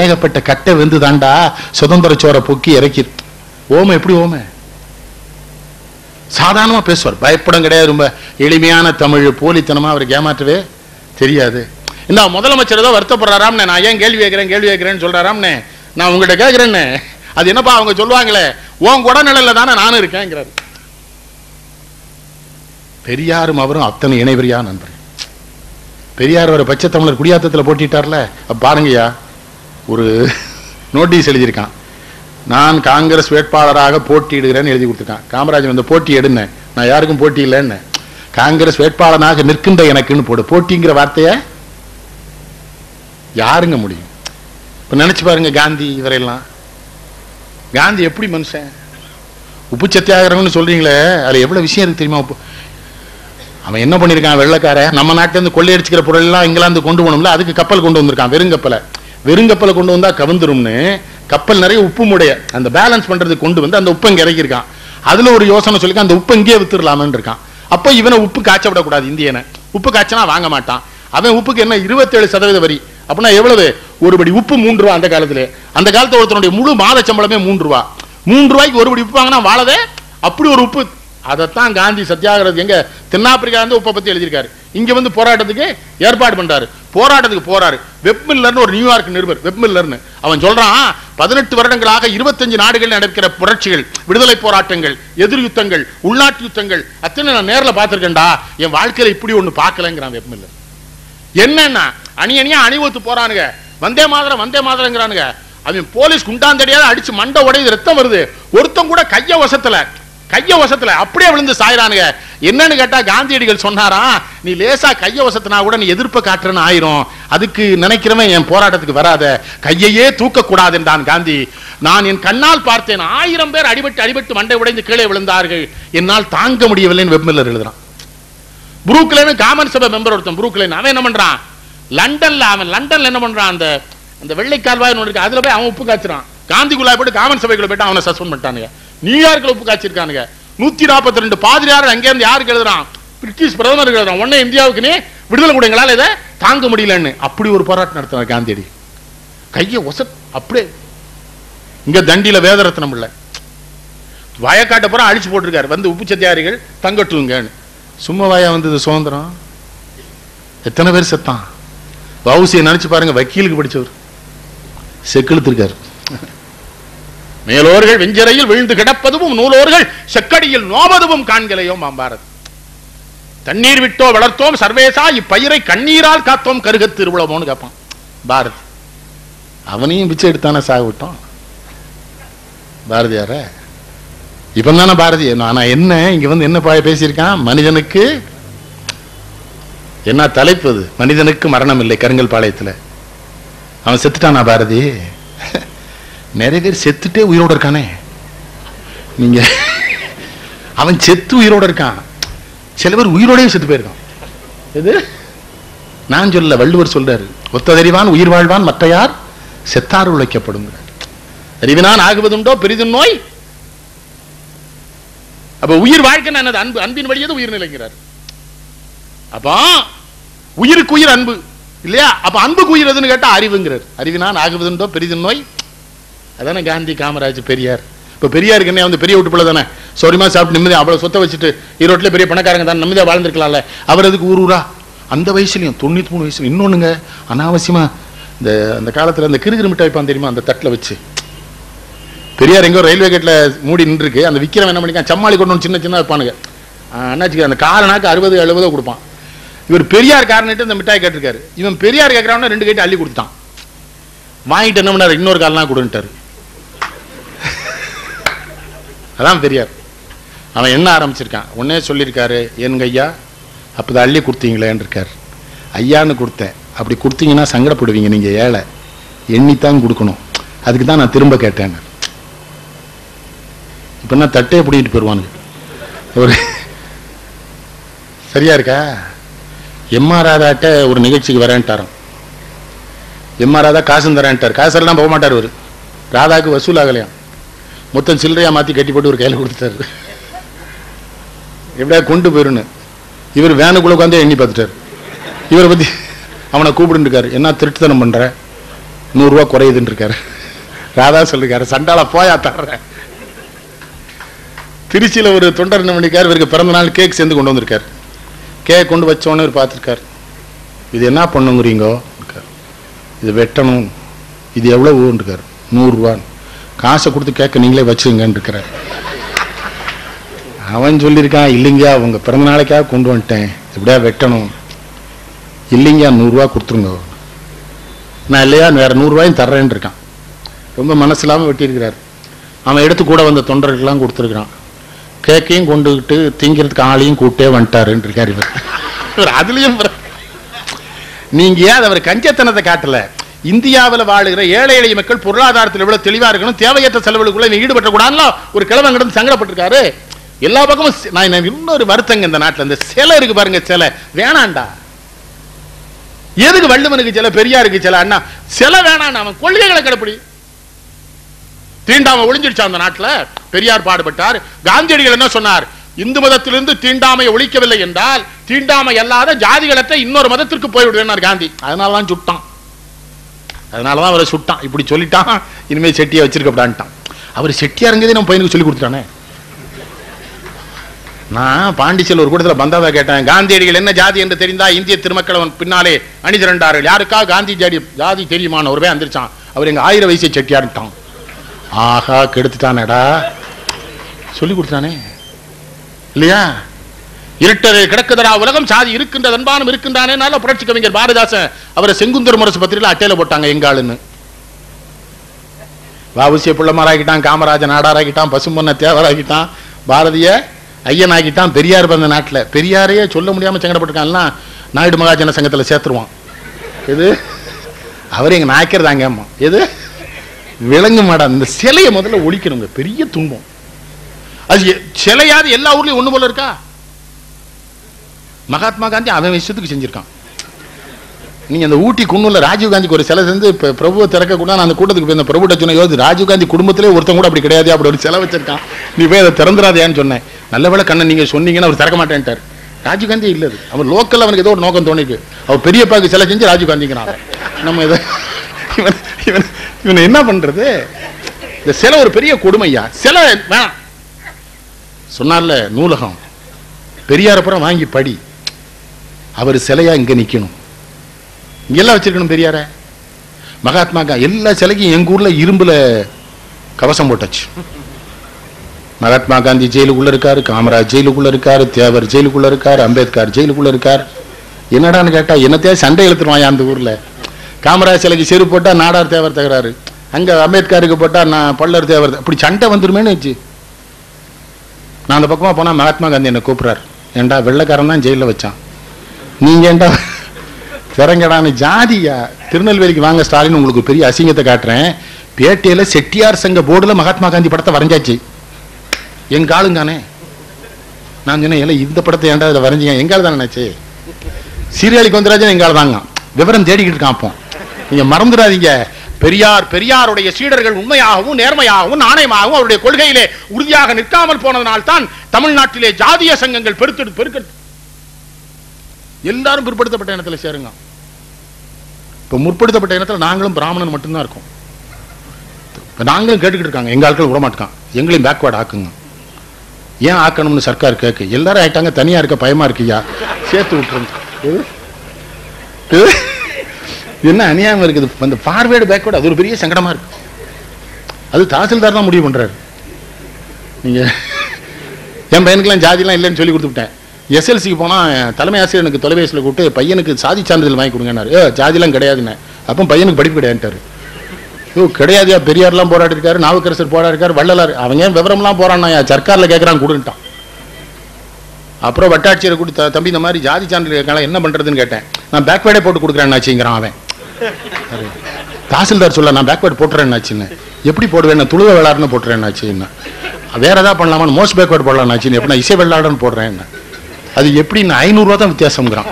ஏகப்பட்ட கட்டை வெந்து தாண்டா சுதந்திர சோரை பொக்கி இறக்கி. ஓமை எப்படி ஓமை? சாதாரணமா பேசுவார், பயப்படம் கிடையாது. ரொம்ப எளிமையான தமிழ், போலித்தனமா அவருக்கு ஏமாற்றவே தெரியாது. இந்த முதலமைச்சர் ஏதோ வருத்தப்படுறாராம்னே, நான் ஏன் கேள்வி கேட்கிறேன்னு சொல்றாராம்னே, நான் உங்கள்கிட்ட கேட்கிறேன்னு. அது என்னப்பா அவங்க சொல்லுவாங்களே, உன் குடநிலையில தானே நானும் இருக்கேங்கிறாரு. பெரியாரும் அவரும் அத்தனை இணைவரியா நண்பர். பெரியார் வர பச்சை தமிழர் குடியாத்தத்தில் போட்டிட்டார்ல, பாருங்கய்யா, ஒரு நோட்டீஸ் எழுதியிருக்கான், நான் காங்கிரஸ் வேட்பாளராக போட்டியிடுகிறேன்னு எழுதி கொடுத்துருக்கான். காமராஜர் வந்து போட்டி எடுன்னு, நான் யாருக்கும் போட்டி இல்லைன்னு, காங்கிரஸ் வேட்பாளனாக நிற்கின்ற எனக்குன்னு போடு. போட்டிங்கிற வார்த்தைய யாருங்க முடியும்? இப்ப நினைச்சு பாருங்க, காந்தி இவரெல்லாம். காந்தி எப்படி மனுஷன்? உப்பு சத்தியாகிறவன்னு சொல்றீங்களே, அதுல எவ்வளவு விஷயம் இருக்கு தெரியுமா? அவன் என்ன பண்ணிருக்கான்? வெள்ளக்கார நம்ம நாட்டில இருந்து கொள்ளையடிச்சுக்கிற பொருள் எல்லாம் இங்கிலாந்து கொண்டு போகணும்ல, அதுக்கு கப்பல் கொண்டு வந்திருக்கான். வெறுங்கப்பலை கொண்டு வந்தா கவுந்துரும்னு கப்பல் நிறைய உப்பு முடைய அந்த பேலன்ஸ் பண்றதுக்கு கொண்டு வந்து அந்த உப்பை இங்க இறக்கிருக்கான். அதுல ஒரு யோசனை சொல்லிருக்கான், அந்த உப்பை இங்கே வித்துடலாமன்னு இருக்கான். அப்ப இவனை உப்பு காய்ச்ச விடக்கூடாது, இந்தியனை உப்பு காய்ச்சனா வாங்க மாட்டான். அவன் உப்புக்கு என்ன 27% வரி. அப்படின்னா எவ்வளவு? ஒரு படி உப்பு 3 ரூபா. அந்த காலத்துல ஒருத்தனுடைய முழு மாத சம்பளமே 3 ரூபா. 3 ரூபாய்க்கு ஒரு படி உப்பு வாங்கினா வாழதே. அப்படி ஒரு உப்பு. அதைத்தான் காந்தி சத்தியாகிரகம் எங்க தென்னாப்பிரிக்கா வந்து உப்பை பத்தி எழுதியிருக்காரு. இங்க வந்து போராட்டத்துக்கு ஏற்பாடு பண்றாரு. போராட்டத்துக்கு போறாரு. வெப்மில்லர்னு ஒரு நியூயார்க் நிருபர், வெப்மில்லர்னு அவன் சொல்றான், 18 வருடங்களாக 25 நாடுகள் நடக்கிற புரட்சிகள், விடுதலை போராட்டங்கள், எதிர் யுத்தங்கள், உள்நாட்டு யுத்தங்கள் அத்தனை நான் நேரில் பார்த்திருக்கேன்டா, என் வாழ்க்கையில இப்படி ஒண்ணு பார்க்கலங்கிறான் வெப்மில்லர். என்னன்னா அணியணியா அணிவகுத்து போறானுங்க, வந்தே மாதரங்கிறானுங்க. அவன் போலீஸ் குண்டாந்தடியால அடிச்சு மண்டை உடையுது, ரத்தம் வருது. ஒருத்தன் கூட கைய வசத்துல அப்படியே விழுந்து சாயிரானுங்க. என்னன்னு கேட்டா காந்தியடிகள் சொன்னாராம், நீ லேசா கைய வசத்தினா கூட நீ எதிர்ப்ப காட்டுறன்னு ஆயிரும், அதுக்கு நினைக்கிறவன் என் போராட்டத்துக்கு வராத, கையையே தூக்க கூடாது என்றான் காந்தி. நான் என் கண்ணால் பார்த்தேன், 1000 பேர் அடிபட்டு மண்டை உடைந்து கீழே விழுந்தார்கள், என்னால் தாங்க முடியவில்லைன்னு வெப்மில்லர் எழுதுறான். புரூக்லைன் காமன் சபை மெம்பர் ஒருத்தன், புரூக்லைன், அவன் என்ன பண்றான், லண்டன்ல என்ன பண்றான், அந்த வெள்ளைக்கால்வாய் ஒன்று இருக்கு, அதுல போய் அவன் உப்பு காய்ச்சிறான். காந்திக்குள்ளா போயிட்டு காமன் சபைக்குள்ள போயிட்டு அவனை சஸ்பெண்ட் பண்ணிட்டானுங்க. நியூயார்க்ல உப்பு காய்ச்சிருக்கானுங்க. 142 பாதிரியார் அங்கே இருந்து யாருக்கு எழுதுறான், பிரிட்டிஷ் பிரதமர் எழுதுறான், உடனே இந்தியாவுக்கு நீ விடுதலை கூட எங்களால் இதை தாங்க முடியலன்னு. அப்படி ஒரு போராட்டம் நடத்தினார் காந்தியடி. கையை அப்படியே இங்க தண்டியில வேதரத்னம் இல்ல, வயக்காட்ட பூரா அழிச்சு போட்டிருக்காரு. வந்து உப்பு சத்தியாரிகள் தங்கட்டுங்கன்னு. சும்மா வாயா வந்தது சுதந்திரம்? எத்தனை பேர் செத்தான்? வவுசியை நினைச்சு பாருங்க, வக்கீலுக்கு படிச்சவர் செக்கெழுத்திருக்காரு. மேலோர்கள் வெஞ்சரையில் விழுந்து கிடப்பதும் நூலோர்கள் செக்கடியில் நோவதும் காண்களையோ மாம்பாரத். தண்ணீர் விட்டோ வளர்த்தோம் சர்வேசா, இப்பயிரை கண்ணீரால் காத்தோம் கருக திருவிழமோன்னு கேட்பான் பாரதி. அவனையும் பிச்சை எடுத்தானே சாக விட்டோம் பாரதியார. இப்ப தானே பாரதி. ஆனா என்ன இங்க வந்து என்ன பேசியிருக்கான்? மனிதனுக்கு என்ன தலைப்பு அது? மனிதனுக்கு மரணம் இல்லை. கருங்கல் பாளையத்தில் அவன் செத்துட்டானா பாரதி? நிறைய பேர் செத்துட்டே உயிரோட இருக்கானே. நீங்க அவன் செத்து உயிரோட இருக்கான், சில பேர் உயிரோடய செத்து போயிருக்கான். எது நான் சொல்ல, வள்ளுவர் சொல்றாரு, ஒத்ததறிவான் உயிர் வாழ்வான் மற்ற யார் செத்தார் உழைக்கப்படும். அறிவினான் ஆகுவதுண்டோ பெரிதும் நோய். அப்ப உயிர் வாழ்க்கை என்னது? அன்பு. அன்பின் வழியது உயிர் நிலைங்கிறார். அப்ப உயிருக்கு உயிர் அன்பு இல்லையா? அப்ப அன்புக்கு உயிர் எதுன்னு கேட்டா அறிவுங்கிறார். அறிவினான் ஆகுவதுண்டோ பெரிதும் நோய். அதானே காந்தி, காமராஜ், பெரியார். இப்ப பெரியாருக்கு என்ன வந்து பெரிய வீட்டு பிள்ளை தானே, சௌரியமா சாப்பிட்டு நிம்மதியா அவ்வளவு சொத்தை வச்சுட்டு ஈரோட்ல பெரிய பணக்காரங்க தான் நிம்மதியா வாழ்ந்துருக்கலாம்ல. அவர் அதுக்கு ஊரூரா அந்த வயசுலயும் 93 வயசுல. இன்னொன்னுங்க அனாவசியமா இந்த அந்த காலத்துல அந்த கிருகிரு மிட்டாய் வைப்பான் தெரியுமா, அந்த தட்டில் வச்சு. பெரியார் எங்கோ ரயில்வே கேட்ல மூடி நின்று இருக்கு. அந்த விக்கிரம் என்ன பண்ணிக்கான், சம்மாளி கொண்டு சின்ன சின்ன வைப்பானுங்க. அண்ணாச்சிக்கு அந்த காரனாக்கு 60-70 கொடுப்பான். இவர் பெரியார் காரனிட்டு அந்த மிட்டாய் கேட்டிருக்காரு. இவன் பெரியார் கேட்கறான்னா 2 கைட்டு அள்ளி கொடுத்துட்டான். வாங்கிட்டு என்ன பண்ணாரு, இன்னொரு காலனா கொடுன்ட்டாரு. அதான் பெரியார். அவன் என்ன ஆரம்பிச்சிருக்கான், உடனே சொல்லியிருக்காரு, என் ஐயா அப்போதான் அள்ளி கொடுத்தீங்களேன்னு இருக்காரு. ஐயான்னு கொடுத்தேன். அப்படி கொடுத்தீங்கன்னா சங்கடப்படுவீங்க, நீங்க ஏழை, எண்ணித்தான் கொடுக்கணும், அதுக்கு தான் நான் திரும்ப கேட்டேன். இப்ப என்ன தட்டையை பிடிக்கிட்டு போயிடுவானுங்க. ஒரு சரியா இருக்கா? எம்ஆர் ராதாட்ட ஒரு நிகழ்ச்சிக்கு வரேன்ட்டாராம். எம்ஆர் ராதா காசும் தரேன்ட்டார். காசெல்லாம் போக மாட்டார் அவர். ராதாவுக்கு வசூல் ஆகலையாம். மொத்தம் சில்லறையா மாத்தி கட்டி போட்டு ஒரு கையில கொடுத்துட்டாரு. எப்படியா கொண்டு போயிருன்னு இவர் வேனுக்குள்ள உட்காந்து எண்ணி பார்த்துட்டாரு. இவரை பத்தி அவனை கூப்பிட்டு இருக்காரு, என்ன திருட்டுத்தனம் பண்ற, 100 ரூபா குறையுதுன்னு இருக்காரு. ராதா சொல்லிருக்காரு, சண்டால போயா தர்ற. திருச்சியில ஒரு தொண்டர் என்ன பண்ணிருக்காரு, இவருக்கு பிறந்த நாள் கேக் சேர்ந்து கொண்டு வந்திருக்காரு. கேக் கொண்டு வச்சோன்னு இவர் பார்த்துருக்காரு. இது என்ன பண்ணுங்கிறீங்க? இது வெட்டணும். இது எவ்வளவுன்னு இருக்காரு. 100 ரூபா. காசை கொடுத்து கேட்க நீங்களே வச்சுங்கன்னு இருக்கிறார். அவன் சொல்லியிருக்கான், இல்லைங்க அவங்க பிறந்த நாளைக்காக கொண்டு வந்துட்டேன், எப்படியா வெட்டணும். இல்லைங்க 100 ரூபா கொடுத்துருங்க. நான் இல்லையா வேற 100 ரூபாயும் தர்றேன்னு இருக்கான். ரொம்ப மனசு இல்லாமல் வெட்டியிருக்கிறார். அவன் எடுத்து கூட வந்த தொண்டர்களுக்கெல்லாம் கொடுத்துருக்கான். கேக்கையும் கொண்டுகிட்டு திங்கிறதுக்கு ஆளையும் கூட்டே வந்துட்டாருன்னு இருக்காரு இவர். அதுலயும் நீங்க ஏன் அவர் கஞ்சத்தனத்தை காட்டல? இந்தியாவில் வாழுகிற ஏழை எளிய மக்கள் பொருளாதாரத்தில் எவ்வளவு தெளிவா இருக்கணும், தேவையற்ற செலவுகளுக்குள்ள ஈடுபட்டக்கூடாதுல ஒரு கிழவங்கிட்ட சங்கடப்பட்டிருக்காரு. எல்லா பக்கமும் நான் இன்னொரு வருத்தங்க இந்த நாட்டில், இந்த சிலை இருக்கு பாருங்க, சிலை வேணாண்டா. எதுக்கு வள்ளுவனுக்கு சிலை, பெரியாருக்கு சிலை? அண்ணா சிலை வேணாம், அவன் கொள்கைகளை கடைப்பிடி. தீண்டாமை ஒழிஞ்சிடுச்சா அந்த நாட்டில்? பெரியார் பாடுபட்டார். காந்தியடிகள் என்ன சொன்னார், இந்து மதத்திலிருந்து தீண்டாமையை ஒழிக்கவில்லை என்றால் தீண்டாமை அல்லாத ஜாதிகளற்ற இன்னொரு மதத்திற்கு போய்விடுவேன் காந்தி. அதனாலதான் சுட்டான், அதனாலதான் அவரை சுட்டான். இப்படி சொல்லிட்டான், இனிமேல் செட்டியை வச்சிருக்கப்படான்ட்டான். அவர் செட்டியாருங்கிறதே நம்ம பையனுக்கு சொல்லி கொடுத்துட்டானே. நான் பாண்டிச்சேரியில் ஒரு கூட்டத்தில் பந்தாவா கேட்டேன், காந்தியடிகள் என்ன ஜாதி என்று தெரிந்தா இந்திய திருமக்கள் பின்னாலே அணி திரண்டார்கள், யாருக்கா காந்தி ஜாதி தெரியுமான்னு ஒருவே வந்துருச்சான். அவர் எங்க 1000 வயசை செட்டியாருட்டான். ஆஹா கெடுத்துட்டானடா, சொல்லி கொடுத்தானே இல்லையா? இருட்டரை கிடக்குதரா உலகம், சாதி இருக்கின்ற அன்பானும் இருக்கின்றானே. நல்ல புரட்சி கவிஞர் பாரதிதாசன் அவரை செங்குந்தர் முரசு பத்திரிகையில் அட்டையில போட்டாங்க எங்காளுன்னு. வாவுசிய புள்ளமாராக்கிட்டான், காமராஜன் நாடாராக்கிட்டான், பசும்பொன்ன தேவராக்கிட்டான், பாரதிய ஐயன் ஆகிட்டான். பெரியார் பிறந்த நாட்டில் பெரியாரையே சொல்ல முடியாம சங்கடப்பட்டிருக்கான். நாயுடு மகாஜன சங்கத்தில் சேர்த்துருவான். எது அவரே எங்க நாய்க்கிறதாங்க. எது விளங்கு மாடா. இந்த சிலையை முதல்ல ஒழிக்கணுங்க, பெரிய துன்பம். அது சிலையாது எல்லா ஊர்லயும் ஒண்ணு போல இருக்கா? மகாத்மா காந்தி அவன் விஷயத்துக்கு செஞ்சிருக்கான். நீங்க அந்த ஊட்டி குன்னூர்ல ராஜீவ் காந்திக்கு ஒரு சிலை செஞ்சு பிரபுவை திறக்க கூட அந்த கூட்டத்துக்கு போய் பிரபுட்ட சொன்ன, ராஜீவ் காந்தி குடும்பத்திலே ஒருத்தன் கூட அப்படி கிடையாது, அப்படி ஒரு சிலை வச்சிருக்கான், நீ போய் அதை திறந்துடாதேன்னு சொன்னேன். நல்ல வேளை கண்ணன் நீங்க சொன்னீங்கன்னா அவர் திறக்க மாட்டேன்ட்டார். ராஜீவ் காந்தி இல்ல, அவர் லோக்கல், அவனுக்கு ஏதோ ஒரு நோக்கம் தோணிக்கு. அவர் பெரியப்பாக்கு சிலை செஞ்சு ராஜீவ் காந்திங்கிறான். நம்ம இதை இவன் என்ன பண்றது? இந்த சிலை ஒரு பெரிய கொடுமையா. சிலை வேணாம் சொன்னார்ல, நூலகம் பெரியாரப்புறம் வாங்கி படி. அவர் சிலையா இங்க நிக்கணும், இங்கெல்லாம் வச்சிருக்கணும் பெரியார. மகாத்மா எல்லா சிலைக்கும் எங்க ஊர்ல இரும்புல கவசம் போட்டாச்சு. மகாத்மா காந்தி ஜெயிலுக்குள்ள இருக்காரு, காமராஜ் ஜெயிலுக்குள்ள இருக்காரு, தேவர் ஜெயிலுக்குள்ள இருக்காரு, அம்பேத்கர் ஜெயிலுக்குள்ள இருக்காரு. என்னடான்னு கேட்டா என்னத்தையா சண்டை இழுத்துருவான் அந்த ஊர்ல. காமராஜ் சிலைக்கு செருப்பு போட்டா நாடார் தேவர் தகராறு, அங்க அம்பேத்கருக்கு போட்டா நான் பல்லர் தேவர், அப்படி சண்டை வந்துருமேன்னு வச்சு. நான் அந்த பக்கமா போனா மகாத்மா காந்தி என்ன கூப்பிடுறாரு, ஏண்டா வெள்ளைக்காரன் தான் ஜெயில வச்சான், நீங்க ஏண்டா திறங்கடான்னு. ஜாதியா திருநெல்வேலிக்கு வாங்க ஸ்டாலின், உங்களுக்கு பெரிய அசிங்கத்தை காட்டுறேன். பேட்டையில செட்டியார் சங்க போர்டுல மகாத்மா காந்தி படத்தை வரைஞ்சாச்சு, எங்க ஆளுங்கானே. நான் சொன்னேன், இந்த படத்தை ஏன்டா இதில் வரைஞ்சிங்க, எங்கால தானே நினைச்சு. சீர்காழி கோந்தராஜன் எங்கால தாங்க, விவரம் தேடிக்கிட்டு காப்போம். நீங்க மறந்துடாதீங்க, பெரியாருடைய சீடர்கள் உண்மையாகவும் நேர்மையாகவும் நாணயமாகவும் அவருடைய கொள்கையிலே உறுதியாக நிற்காமல் போனதனால் தான் தமிழ்நாட்டிலே ஜாதிய சங்கங்கள் பெருக்க எல்லாரும் பிற்படுத்தப்பட்ட இனத்துல சேருங்க. இப்ப முற்படுத்தப்பட்ட இனத்துல நாங்களும் பிராமணன் மட்டும்தான் இருக்கோம். நாங்களும் கேட்டுக்கிட்டு இருக்காங்க, எங்க ஆட்கள் விடமாட்டான், எங்களையும் பேக்வேர்ட் ஆக்குங்க. ஏன் ஆக்கணும்னு சர்க்கார் கேட்கு, எல்லாரும் ஆயிட்டாங்க, தனியா இருக்க பயமா இருக்குயா, சேர்த்து விட்டுருங்க. என்ன அநியாயம் இருக்குது. அந்த ஃபார்வேர்டு பேக்வேர்டு அது ஒரு பெரிய சங்கடமா இருக்கு. அது தாசில்தார் தான் முடிவு பண்றாரு. நீங்க என் பையனுக்குலாம் ஜாதிலாம் இல்லைன்னு சொல்லி கொடுத்துட்டேன். எஸ்எல்சிக்கு போனா தலைமை ஆசிரியர் எனக்கு தொலைபேசியில் கூப்பிட்டு பையனுக்கு சாதி சான்றிதழ் வாங்கி கொடுங்கன்னாரு. ஜாதிலாம் கிடையாதுன்னு. அப்போ பையனுக்கு படிப்பு கிடையாதுட்டாரு. கிடையாதுயா, பெரியார்லாம் போராடி இருக்காரு, நாவுக்கரசர் போராடி இருக்காரு, வள்ளலார், அவங்க விவரம்லாம் போறான்னா சர்க்கார்ல கேட்கறான் கொடுன்ட்டான். அப்புறம் வட்டாட்சியரை கூட்டி, தம்பி இந்த மாதிரி ஜாதி சான்றிதழ் கேட்கலாம், என்ன பண்றதுன்னு கேட்டேன். நான் பேக்வேர்டே போட்டு கொடுக்குறேன்னாச்சுங்கிறான் அவன். தாசில்தார் சொல்ல, நான் பேக்வேர்டு போட்டுறேன்னாச்சுன்னு. எப்படி போடுவேன், துளுவ வெள்ளாடுன்னு போட்டுறேன்னாச்சுன்னு. வேற ஏதாவது பண்ணலாமான்னு, மோஸ்ட் பேக்வேர்டு போடலாம்னாச்சுன்னு. எப்படி இசை வெள்ளாடுன்னு போடுறேன். அது எப்படி 500 ரூபா தான் வித்தியாசம்ங்கிறான்.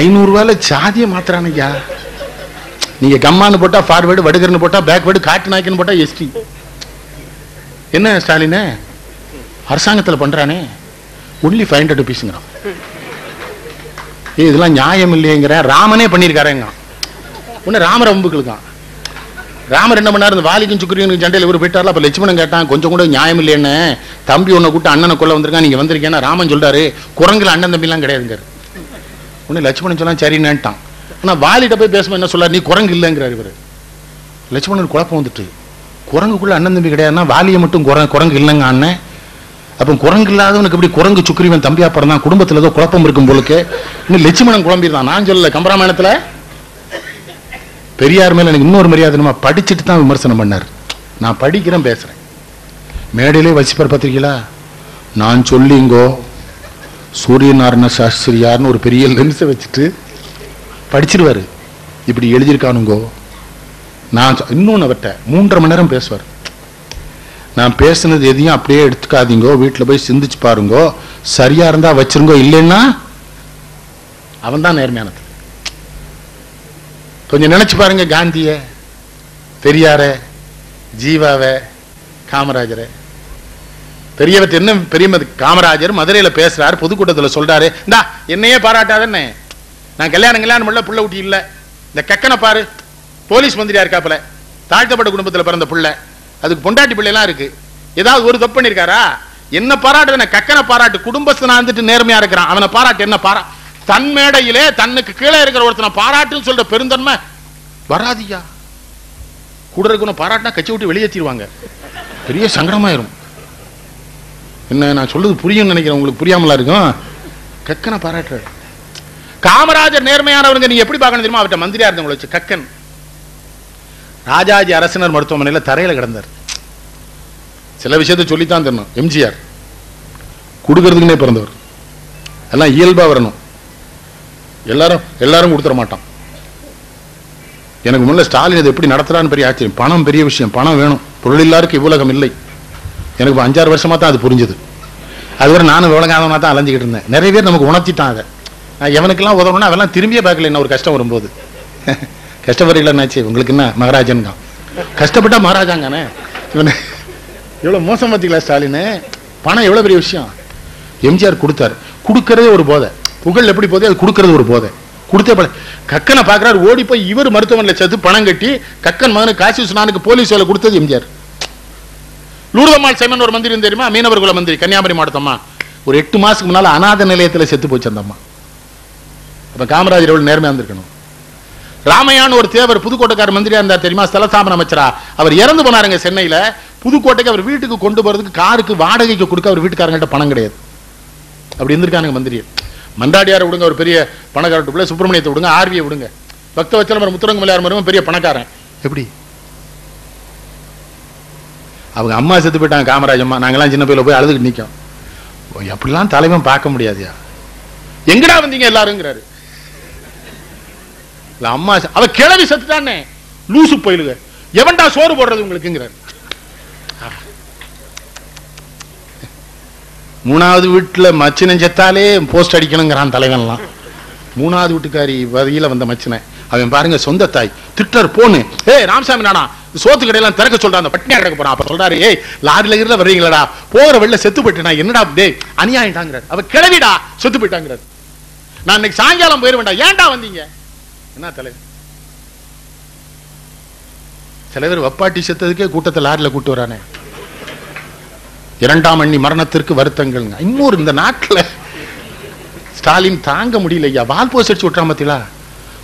$500 சாதியை மாத்திரானையா. நீங்க கம்மான்னு போட்டா ஃபார்வேர்டு, வடுகர்னு போட்டா பேக்வேர்டு, காட்டு நாய்க்குன்னு போட்டா எஸ்டி. என்ன ஸ்டாலின் அரசாங்கத்தில் பண்றானே, ஒன்லி 500 rupeesங்கிறான். இதெல்லாம் நியாயம் இல்லையங்கிற. ராமனே பண்ணியிருக்காருங்க. ஒன்னு ராமர் அம்புக்களுக்கான். ராமர் என்ன பண்ணாரு, இந்த வாலிக்கும் சுக்கிரியனுக்கு சண்டையில் இவர் போயிட்டார்ல. அப்ப லட்சுமணன் கேட்டான், கொஞ்சம் கூட நியாயம் இல்லைன்னு, தம்பி உன்னை கூப்பிட்டு அண்ணனை கொல்ல வந்திருக்கான், நீங்க வந்திருக்கேன்னா ராமன் சொல்றாரு, குரங்குல அண்ணன் தம்பி எல்லாம் கிடையாதுங்கிறாரு. உடனே லட்சுமணன் சொன்னா சரின்னுட்டான். ஆனா வாலிட்ட போய் பேசும்போது என்ன சொல்றாரு, நீ குரங்கு இல்லைங்கிறாரு இவரு. லட்சுமணன் குழப்பம் வந்துட்டு, குரங்குக்குள்ள அண்ணன் தம்பி கிடையாதுன்னா வாலியை மட்டும் குரங்கு இல்லைங்க அண்ணன். அப்ப குரங்கு இல்லாதவனுக்கு எப்படி குரங்கு சுக்கிரியவன் தம்பியா பிறந்தான், குடும்பத்துல ஏதோ குழப்பம் இருக்கும் போலுக்கு. இன்னும் லட்சுமணன் குழம்பிருந்தான். நான் சொல்லல, கம்பராமாயணத்துல பெரியார் மேல எனக்கு இன்னொரு மரியாதை, நம்ம படிச்சுட்டு தான் விமர்சனம் பண்ணார். நான் படிக்கிறேன் பேசுறேன். மேடையிலே வச்சிப்பார் பத்திரிக்கையில, நான் சொல்லிங்கோ சூரியநாராயண சாஸ்திரியார்னு ஒரு பெரிய லென்ஸை வச்சுட்டு படிச்சிருவாரு. இப்படி எழுதியிருக்கானுங்கோ. நான் இன்னொன்று அவர்கிட்ட 3.5 மணி நேரம் பேசுவார். நான் பேசுனது எதையும் அப்படியே எடுத்துக்காதீங்கோ, வீட்டில் போய் சிந்திச்சு பாருங்கோ, சரியா இருந்தா வச்சிருங்கோ, இல்லைன்னா அவன் தான் நேர்மையானது. கொஞ்சம் நினைச்சு பாருங்க, காந்திய, பெரியார, ஜீவாவ, காமராஜரை. பெரியவர் என்ன பெரிய காமராஜர் மதுரையில பேசுறாரு, பொதுக்கூட்டத்தில் சொல்றாரு, இந்தா என்னையே பாராட்டாதன்னு, நான் கல்யாணம் பண்ணல, புள்ள ஊட்டி இல்ல, இந்த கக்கனை பாரு, போலீஸ் மந்திரியா இருக்காப்புல, தாழ்த்தப்பட்ட குடும்பத்தில் பிறந்த புள்ள, அதுக்கு பொண்டாட்டி பிள்ளை எல்லாம் இருக்கு, ஏதாவது ஒரு தப்பு பண்ணிருக்காரா? என்ன பாராட்டு, கக்கனை பாராட்டு, குடும்பஸ்தனா இருந்துட்டு நேர்மையா இருக்கிறான், அவனை பாராட்டு. என்ன பாரா, தன் மேடையிலே தன்னுக்கு கீழே இருக்கிற ஒருத்தனை பாராட்டுன்னு சொல்ற பெருந்தன்மை வராதியா. கூட இருக்கணும் பாராட்டினா கட்சி விட்டு வெளியேற்றிடுவாங்க, பெரிய சங்கடமாயிரும். என்ன நான் சொல்றது புரியும் நினைக்கிறேன், உங்களுக்கு புரியாமலா இருக்கும். கக்கனை பாராட்டுறாரு. காமராஜர் நேர்மையானவருங்க, நீங்க எப்படி பார்க்கணும் தெரியுமா? அவர்கிட்ட மந்திரியா இருந்தவங்களை வச்சு. கக்கன் ராஜாஜி அரசினர் மருத்துவமனையில் தரையில கிடந்தார். சில விஷயத்தை சொல்லித்தான் தரணும். எம்ஜிஆர் கொடுக்கறதுக்குன்னே பிறந்தவர், எல்லாம் இயல்பா வரணும். எல்லாரும் கொடுத்துட மாட்டான். எனக்கு முன்ன ஸ்டாலின் இதை எப்படி நடத்துறான்னு பெரிய ஆச்சரியம். பணம் பெரிய விஷயம், பணம் வேணும், பொருள் இல்லாருக்கு இவ்வுலகம் இல்லை. எனக்கு 5-6 வருஷமா தான் அது புரிஞ்சது. அதுவரை நானும் விவகாரமா தான் அலைஞ்சிக்கிட்டு இருந்தேன். நிறைய பேர் நமக்கு உணர்த்திட்டான் அதை. நான் எவனுக்கெல்லாம் உதவணும்னா அவெல்லாம் திரும்பியே பார்க்கல. என்ன ஒரு கஷ்டம் வரும்போது, கஷ்டப்படுறீங்களாச்சு உங்களுக்கு என்ன மகாராஜன் தான், கஷ்டப்பட்டா மகாராஜாங்கானே. இவனு எவ்வளவு மோசம் பார்த்தீங்களா ஸ்டாலின். பணம் எவ்வளவு பெரிய விஷயம். எம்ஜிஆர் கொடுத்தாரு, கொடுக்கறதே ஒரு போதை. புகழ் எப்படி போதே, அது கொடுக்கறது ஒரு போதை. கொடுத்தே கக்கனை பார்க்கிறாரு, ஓடி போய் இவர் மருத்துவமனையில் சேர்த்து பணம் கட்டி கக்கன் மகனுக்கு காசி விஸ்வநாதனுக்கு போலீஸ் வேலை கொடுத்தது எம்ஜிஆர். லூர்தம்மாள் சைமன் ஒரு மந்திரி தெரியுமா, மீனவர் குல மந்திரி, கன்னியாகுமரி மாவட்டத்தம்மா. ஒரு 8 மாசத்துக்கு முன்னால அநாத நிலையத்தில் செத்து போச்சு அந்த அம்மா. அப்ப காமராஜர் எவ்வளவு நேர்மையா இருந்திருக்கணும். ராமையான் ஒரு தேவர் புதுக்கோட்டைக்கார மந்திரியா இருந்தார் தெரியுமா, ஸ்தலசாமன அமைச்சரா. அவர் இறந்து போனாருங்க சென்னையில. புதுக்கோட்டைக்கு அவர் வீட்டுக்கு கொண்டு போறதுக்கு காருக்கு வாடகைக்கு கொடுக்க அவர் வீட்டுக்காரங்கிட்ட பணம் கிடையாது. அப்படி இருந்திருக்காங்க மந்திரி. மண்டாடியாரை விடுங்க, ஒரு பெரிய பணக்காரட்டு பிள்ளை. சுப்பிரமணியத்தை விடுங்க, ஆர்வியை விடுங்க. பக்தவச்சலம் முத்துரங்க மலையார் மருமகன் பெரிய பணக்காரன். எப்படி அவங்க அம்மா செத்து போயிட்டாங்க, காமராஜ் அம்மா. நாங்கெல்லாம் சின்ன பையில போய் அழுதுகிட்டு நிற்கும். அப்படிலாம் தலைவன் பார்க்க முடியாதுயா. எங்கடா வந்தீங்க எல்லாருங்கிறாரு. அம்மா அவ கிளவி செத்துட்டானே, லூசு போயிலுங்க, எவன்டா சோறு போடுறது உங்களுக்குங்கிறாரு. 3வது வீட்டுல மச்சினன் செத்தாலே போஸ்ட் அடிக்கணுங்கிறான் தலைவன்லாம். 3வது வீட்டுக்காரி வதியில வந்த மச்சினை அவன் பாருங்க, சொந்த தாய் திட்டர் போன்னு, ஏய் ராமசாமி நானா சோத்து கடையெல்லாம் திறக்க சொல்றான், அந்த பட்டினியா கிடக்க போறான். அப்ப சொல்றாரு, ஏய் லாரில இருந்த வர்றீங்களா, போற வெளில செத்து போயிட்டேனா, என்னடா டேய் அநியாயிட்டாங்கிறார். அவ கிளவிடா செத்து போயிட்டாங்கிறார். நான் இன்னைக்கு சாயங்காலம் போயிருவேண்டா, ஏன்டா வந்தீங்க? என்ன தலைவர்? தலைவர் வப்பாட்டி செத்ததுக்கே கூட்டத்தை லாரில கூட்டு வரானே. 2ஆம் அண்ணி மரணத்திற்கு வருத்தங்கள். இன்னொரு இந்த நாட்டில் ஸ்டாலின் தாங்க முடியல ஐயா. வால் போஸ்ட் அடிச்சு விட்டுறான் பத்திலா.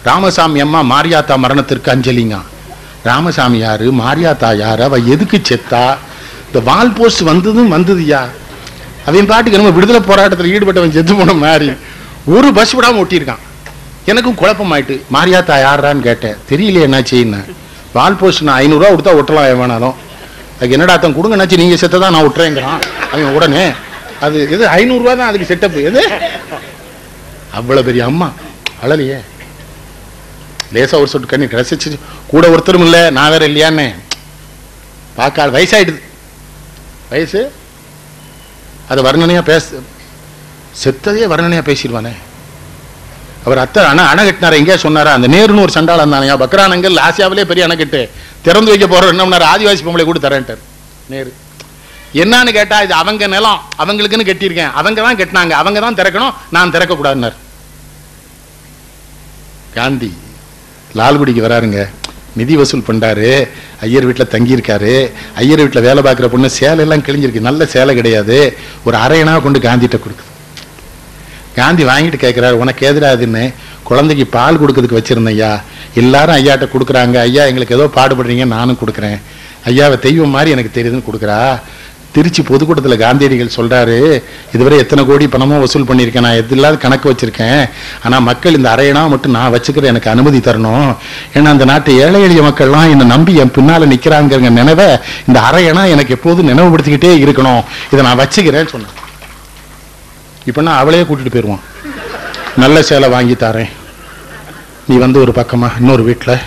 ராமசாமி அம்மா மாரியாத்தா மரணத்திற்கு அஞ்சலிங்க. ராமசாமி யாரு, மாரியாத்தா யாரு, அவ எதுக்கு செத்தா? இந்த வால் போஸ்ட் வந்ததும் வந்ததுயா. அவன் பாட்டுக்கு நம்ம விடுதலை போராட்டத்தில் ஈடுபட்டவன் செத்து போன மாதிரி ஒரு பஸ் விடாம ஒட்டியிருக்கான். எனக்கும் குழப்பம் ஆயிட்டு, மாரியாத்தா யாரான்னு கேட்டேன். தெரியல என்ன செய்யுன்னு. வால் போஸ்ட் நான் 500 ரூபா கொடுத்தா ஒட்டலாம் வேணாலும். அதுக்கு என்னடா அத்தன் கொடுங்கனாச்சு, நீங்க செத்ததான் நான் விட்டுறேங்கிறான் அவன் உடனே. அது எது 500 ரூபா தான் அதுக்கு செட்டப். எது அவ்வளவு பெரிய அம்மா அழலையே. லேசா ஒரு சொட்டு கண்ணி ரசிச்சு கூட ஒருத்தரும் இல்லை, நான் வேற இல்லையான்னு பார்க்க வயசாயிடுது. வயசு அது வர்ணனையா செத்ததே வர்ணனையா பேசிடுவானே. அவர் அத்தை அணை கட்டினார், எங்கேயா சொன்னாரா? அந்த நேருன்னு ஒரு சண்டாளம் தானையா, பக்ரானங்கள் ஆசியாவிலே பெரிய அணை கட்டு திறந்து வைக்க போற என்ன, ஆதிவாசி பொம்பளை கூட தரேன்ட்டார் நேரு. என்னன்னு கேட்டா, இது அவங்க நிலம், அவங்களுக்குன்னு கட்டியிருக்கேன், அவங்க தான் கட்டினாங்க, அவங்க தான் திறக்கணும், நான் திறக்க கூடாதுன்னார். காந்தி லால்குடிக்கு வராருங்க, நிதி வசூல் பண்றாரு. ஐயர் வீட்டில் தங்கியிருக்காரு. ஐயர் வீட்டில் வேலை பார்க்குற பொண்ணு சேலை எல்லாம் கிழிஞ்சிருக்கு, நல்ல சேலை கிடையாது. ஒரு அரையனா கொண்டு காந்திகிட்ட கொடுக்குது. காந்தி வாங்கிட்டு கேட்கிறாரு, உனக்கு எதிராதுன்னு. குழந்தைக்கு பால் கொடுக்கறதுக்கு வச்சிருந்தேன் ஐயா, எல்லாரும் ஐயாட்ட கொடுக்குறாங்க, ஐயா எங்களுக்கு ஏதோ பாடுபடுறீங்க, நானும் கொடுக்குறேன், ஐயாவை தெய்வம் மாதிரி எனக்கு தெரியுதுன்னு கொடுக்குறா. திருச்சி பொதுக்கூட்டத்தில் காந்தியடிகள் சொல்றாரு, இதுவரை எத்தனை கோடி பணமும் வசூல் பண்ணியிருக்கேன், நான் எதில்லாத கணக்கு வச்சிருக்கேன், ஆனால் மக்கள் இந்த அரையனா மட்டும் நான் வச்சுக்கிற எனக்கு அனுமதி தரணும். ஏன்னா அந்த நாட்டு ஏழை எளிய மக்கள்லாம் என்னை நம்பி என் பின்னால நிற்கிறாங்கிற நினைவை இந்த அரையனா எனக்கு எப்போதும் நினைவுபடுத்திக்கிட்டே இருக்கணும், இதை நான் வச்சுக்கிறேன்னு சொன்னேன். இப்போ நான் அவளையே கூட்டிட்டு போயிடுவான். நல்ல சேலை வாங்கி தரேன், நீ வந்து ஒரு பக்கமா இன்னொரு வீட்டில்.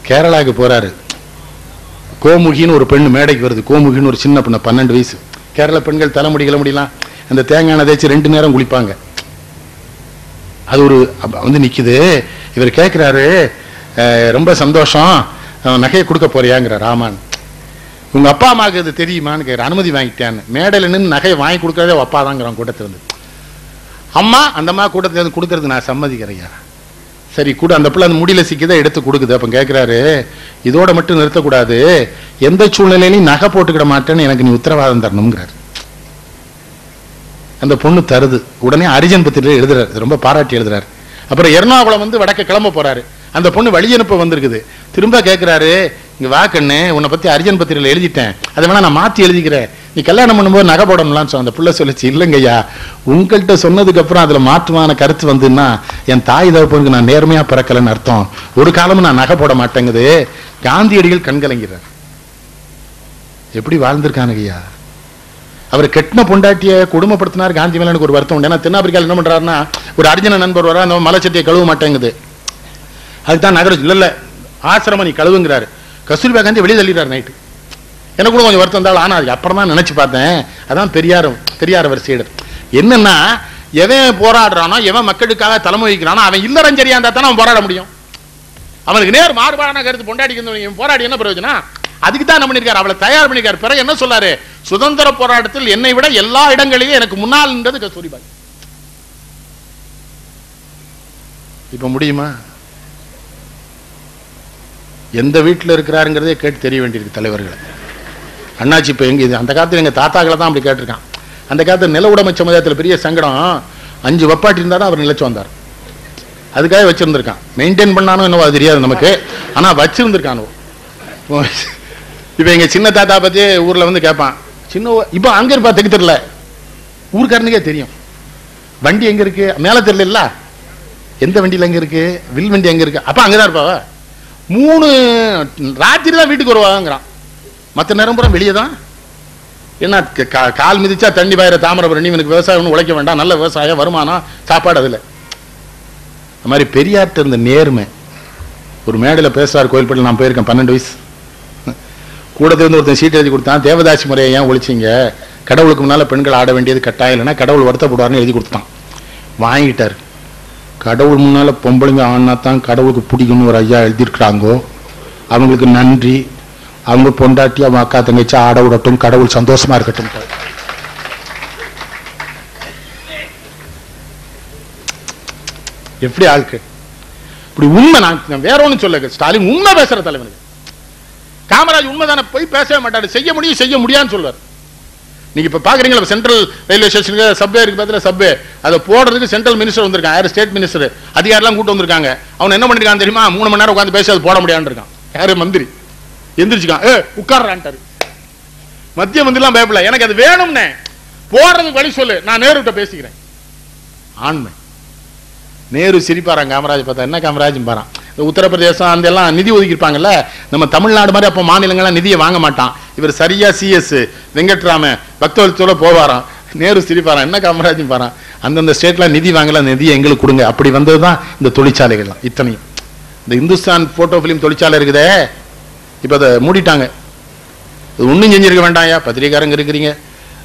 கேரளாவுக்கு போறாரு. கோமுகின்னு ஒரு பெண்ணு மேடைக்கு வருது. கோமுகின்னு ஒரு சின்ன பொண்ணு, 12 வயசு. கேரள பெண்கள் தலைமுடி கிளமுடிலாம் அந்த தேங்காய் எண்ணெய் தேய்ச்சி 2 நேரம் குளிப்பாங்க. அது ஒரு வந்து நிக்குது. இவர் கேட்கிறாரு, ரொம்ப சந்தோஷம், நகையை கொடுக்க போறியாங்கிற ராமான். உங்க அப்பா அம்மாவுக்கு அது தெரியுமான்னு கேட்குற. அனுமதி வாங்கிட்டேன்னு. மேடையில் நின்று நகையை வாங்கி கொடுக்கறதே அப்பா தாங்கிறான் கூட்டத்திலிருந்து. அம்மா அந்த அம்மா கூட்டத்திலிருந்து கொடுக்கறது நான் சம்மதிக்கிறையா. சரி கூட அந்த பிள்ளை அந்த முடியல சிக்கிதான் எடுத்து கொடுக்குது. அப்போ கேட்குறாரு, இதோட மட்டும் நிறுத்தக்கூடாது, எந்த சூழ்நிலையிலையும் நகை போட்டுக்கிட மாட்டேன்னு எனக்கு நீ உத்தரவாதம் தரணுங்கிறாரு. அந்த பொண்ணு தருது. உடனே அரிஜன் பத்திரிகையில் எழுதுறாரு, ரொம்ப பாராட்டி எழுதுறாரு. அப்புறம் எர்ணாகுளம் வந்து வடக்க கிளம்ப போறாரு. அந்த பொண்ணு வழி அனுப்ப வந்திருக்குது. திரும்ப கேட்கிறாரு, இங்க வா கண்ணு, உன்னை பத்தி அரிஜன் பத்திரிகையில் எழுதிட்டேன், அதை வேணா நான் மாத்தி எழுதிக்கிறேன், நீ கல்யாணம் பண்ணும்போது நகை போடணும்லான்னு சொன்ன. அந்த பிள்ளை சொல்லிச்சு, இல்லைங்கய்யா, உங்கள்கிட்ட சொன்னதுக்கு அப்புறம் அதுல மாற்றமான கருத்து வந்துன்னா என் தாய் தகப்பனுக்கு நான் நேர்மையா பிறக்கலன்னு அர்த்தம், ஒரு காலமும் நான் நகை போட மாட்டேங்குது. காந்தியடிகள் கண்கலங்கிறார். எப்படி வாழ்ந்திருக்கானுங்கய்யா. அவர் கெட்டின பொண்டாட்டியை கொடுமைப்படுத்தினார். காந்தி மேல எனக்கு ஒரு வருத்தம் உண்டு. ஏன்னா தென்னாப்பிரிக்காவில் என்ன பண்றாருன்னா, ஒரு அர்ஜுன நண்பர் வர, அந்த மலைச்சட்டியை கழுவ மாட்டேங்குது, அதுதான் நகர இல்ல ஆசிரமம் நீ கழுவுங்கிறாரு. கஸ்தூரிபா காந்தி வெளியே தள்ளிடுறாரு நைட்டு. எனக்கு கூட கொஞ்சம் வருத்தம் இருந்தாலும், ஆனால் அதுக்கு அப்புறம் தான் நினைச்சு பார்த்தேன், அதான் பெரியார் அவர் சீடர். என்னன்னா, எவன் போராடுறானோ, எவன் மக்களுக்காக தலைமை வைக்கிறானோ, அவன் இல்லறஞ்சரியா இருந்தா தானே அவன் போராட முடியும். அவனுக்கு நேர் மாறுபாடான கருத்து பொண்டாடிக்கு போராடி என்ன பிரயோஜனம்? அதுக்கு தான் என்ன பண்ணிருக்காரு, அவளை தயார் பண்ணிருக்காரு. பிறகு என்ன சொல்லாரு, சுதந்திர போராட்டத்தில் என்னை விட எல்லா இடங்களிலும் எனக்கு முன்னால் நின்றது கஸ்தூரிபாய். இப்ப முடியுமா? எந்த வீட்டில் இருக்கிறாருங்கிறதே கேட்டு தெரிய வேண்டியிருக்கு தலைவர்கள். அண்ணாச்சி இப்போ எங்க இது அந்த காலத்தில் எங்கள் தாத்தாக்களை தான் அப்படி கேட்டிருக்கான். அந்த காலத்தில் நில உடைமை சமுதாயத்தில் பெரிய சங்கடம், 5 வப்பாட்டி இருந்தாலும் அவர் நிலைச்சு வந்தார். அதுக்காக வச்சிருந்திருக்கான். மெயின்டைன் பண்ணானோ என்னவோ அது தெரியாது நமக்கு, ஆனால் வச்சிருந்திருக்கானோ. இப்போ எங்கள் சின்ன தாத்தா பற்றி ஊரில் வந்து கேட்பான், சின்ன இப்போ அங்கே இருப்பா தெற்கு தெரியல, ஊருக்காரனுக்கே தெரியும் வண்டி எங்கே இருக்கு மேலே தெரியல, எந்த வண்டியில் எங்கே இருக்கு, வில் வண்டி எங்கே இருக்கு, அப்போ அங்கே தான் இருப்பாவ. 3 ராத்திரி தான் வீட்டுக்கு வருவாங்கிறான், மற்ற நேரம் பூரா வெளியே தான். என்ன கால் மிதிச்சா தண்ணி பாயிர தாமிரபரணி, இவனுக்கு விவசாயம் ஒன்றும் உழைக்க வேண்டாம், நல்ல விவசாயம், வருமானம், சாப்பாடு. அதில் அது மாதிரி பெரியார்ட்ட இருந்த நேர்மை. ஒரு மேடையில் பேசுறார் கோயில்பட்டியில், நான் போயிருக்கேன் 12 வயசு. கூடத்துல இருந்து ஒருத்தன் சீட் எழுதி கொடுத்தான், தேவதாசி முறையை ஏன் ஒழிச்சிங்க, கடவுளுக்கு முன்னால் பெண்கள் ஆட வேண்டியது கட்டாயம் இல்லைன்னா கடவுள் வருத்தப்படுவார்னு எழுதி கொடுத்தான். வாங்கிட்டார். கடவுள் முன்னால் பொம்பளைங்க ஆனா தான் கடவுளுக்கு பிடிக்கணும்னு ஒரு ஐயா எழுதியிருக்கிறாங்கோ, அவங்களுக்கு நன்றி, அவங்க பொண்டாட்டி அவங்க அக்கா தங்கச்சி ஆட விடட்டும், கடவுள் சந்தோஷமா இருக்கட்டும். எப்படி ஆளுக்கு இப்படி உண்மை? நான் வேற ஒன்னும் சொல்ல, ஸ்டாலின் உண்மை பேசுற தலைவனுக்கு. காமராஜ் உண்மைதானே, போய் பேசவே மாட்டாரு, செய்ய முடியும் செய்ய முடியான்னு சொல்வார். நீங்க இப்ப பாக்குறீங்களா சென்ட்ரல் ரயில்வே ஸ்டேஷனுக்கு சப்வே இருக்கு பார்த்தா, சப்வே அதை போடுறதுக்கு சென்ட்ரல் மினிஸ்டர் வந்திருக்காங்க, யாரு ஸ்டேட் மினிஸ்டர் அதிகாரிலாம் கூட்டு வந்திருக்காங்க. அவன் என்ன பண்ணிருக்கான் தெரியுமா, 3 மணி நேரம் உட்காந்து பேசி அது போட முடியான்னு இருக்கான். யாரு மந்திரி எந்திரிச்சுக்கான், உட்கார்றான்ட்டாரு. மத்திய மந்திரிலாம் பயப்படல, எனக்கு அது வேணும்னே போடுறதுக்கு வழி சொல்லு, நான் நேருகிட்ட பேசிக்கிறேன். ஆண்மை. நேரு சிரிப்பாரான் காமராஜ் பார்த்தா, என்ன காமராஜ் பாரான், உத்தரப்பிரதேசம் அந்த எல்லாம் நிதி ஒதுக்கிருப்பாங்கல்ல, நம்ம தமிழ்நாடு மாதிரி அப்போ மாநிலங்கள்லாம் நிதியை வாங்க மாட்டான். இவர் சரியா சிஎஸ் வெங்கட்ராம பக்தவல்சோட போவாராம். நேரு சிரிப்பாரான், என்ன காமராஜ் பாரான், அந்தந்த ஸ்டேட்ல நிதி வாங்கல, நிதியை எங்களுக்கு கொடுங்க. அப்படி வந்ததுதான் இந்த தொழிற்சாலைகள்லாம் இத்தனையும். இந்த இந்துஸ்தான் போட்டோ பிலிம் தொழிற்சாலை இருக்குதே, இப்ப அதை மூடிட்டாங்க. ஒன்றும் செஞ்சிருக்க வேண்டாம்யா, பத்திரிகாரங்க இருக்கிறீங்க,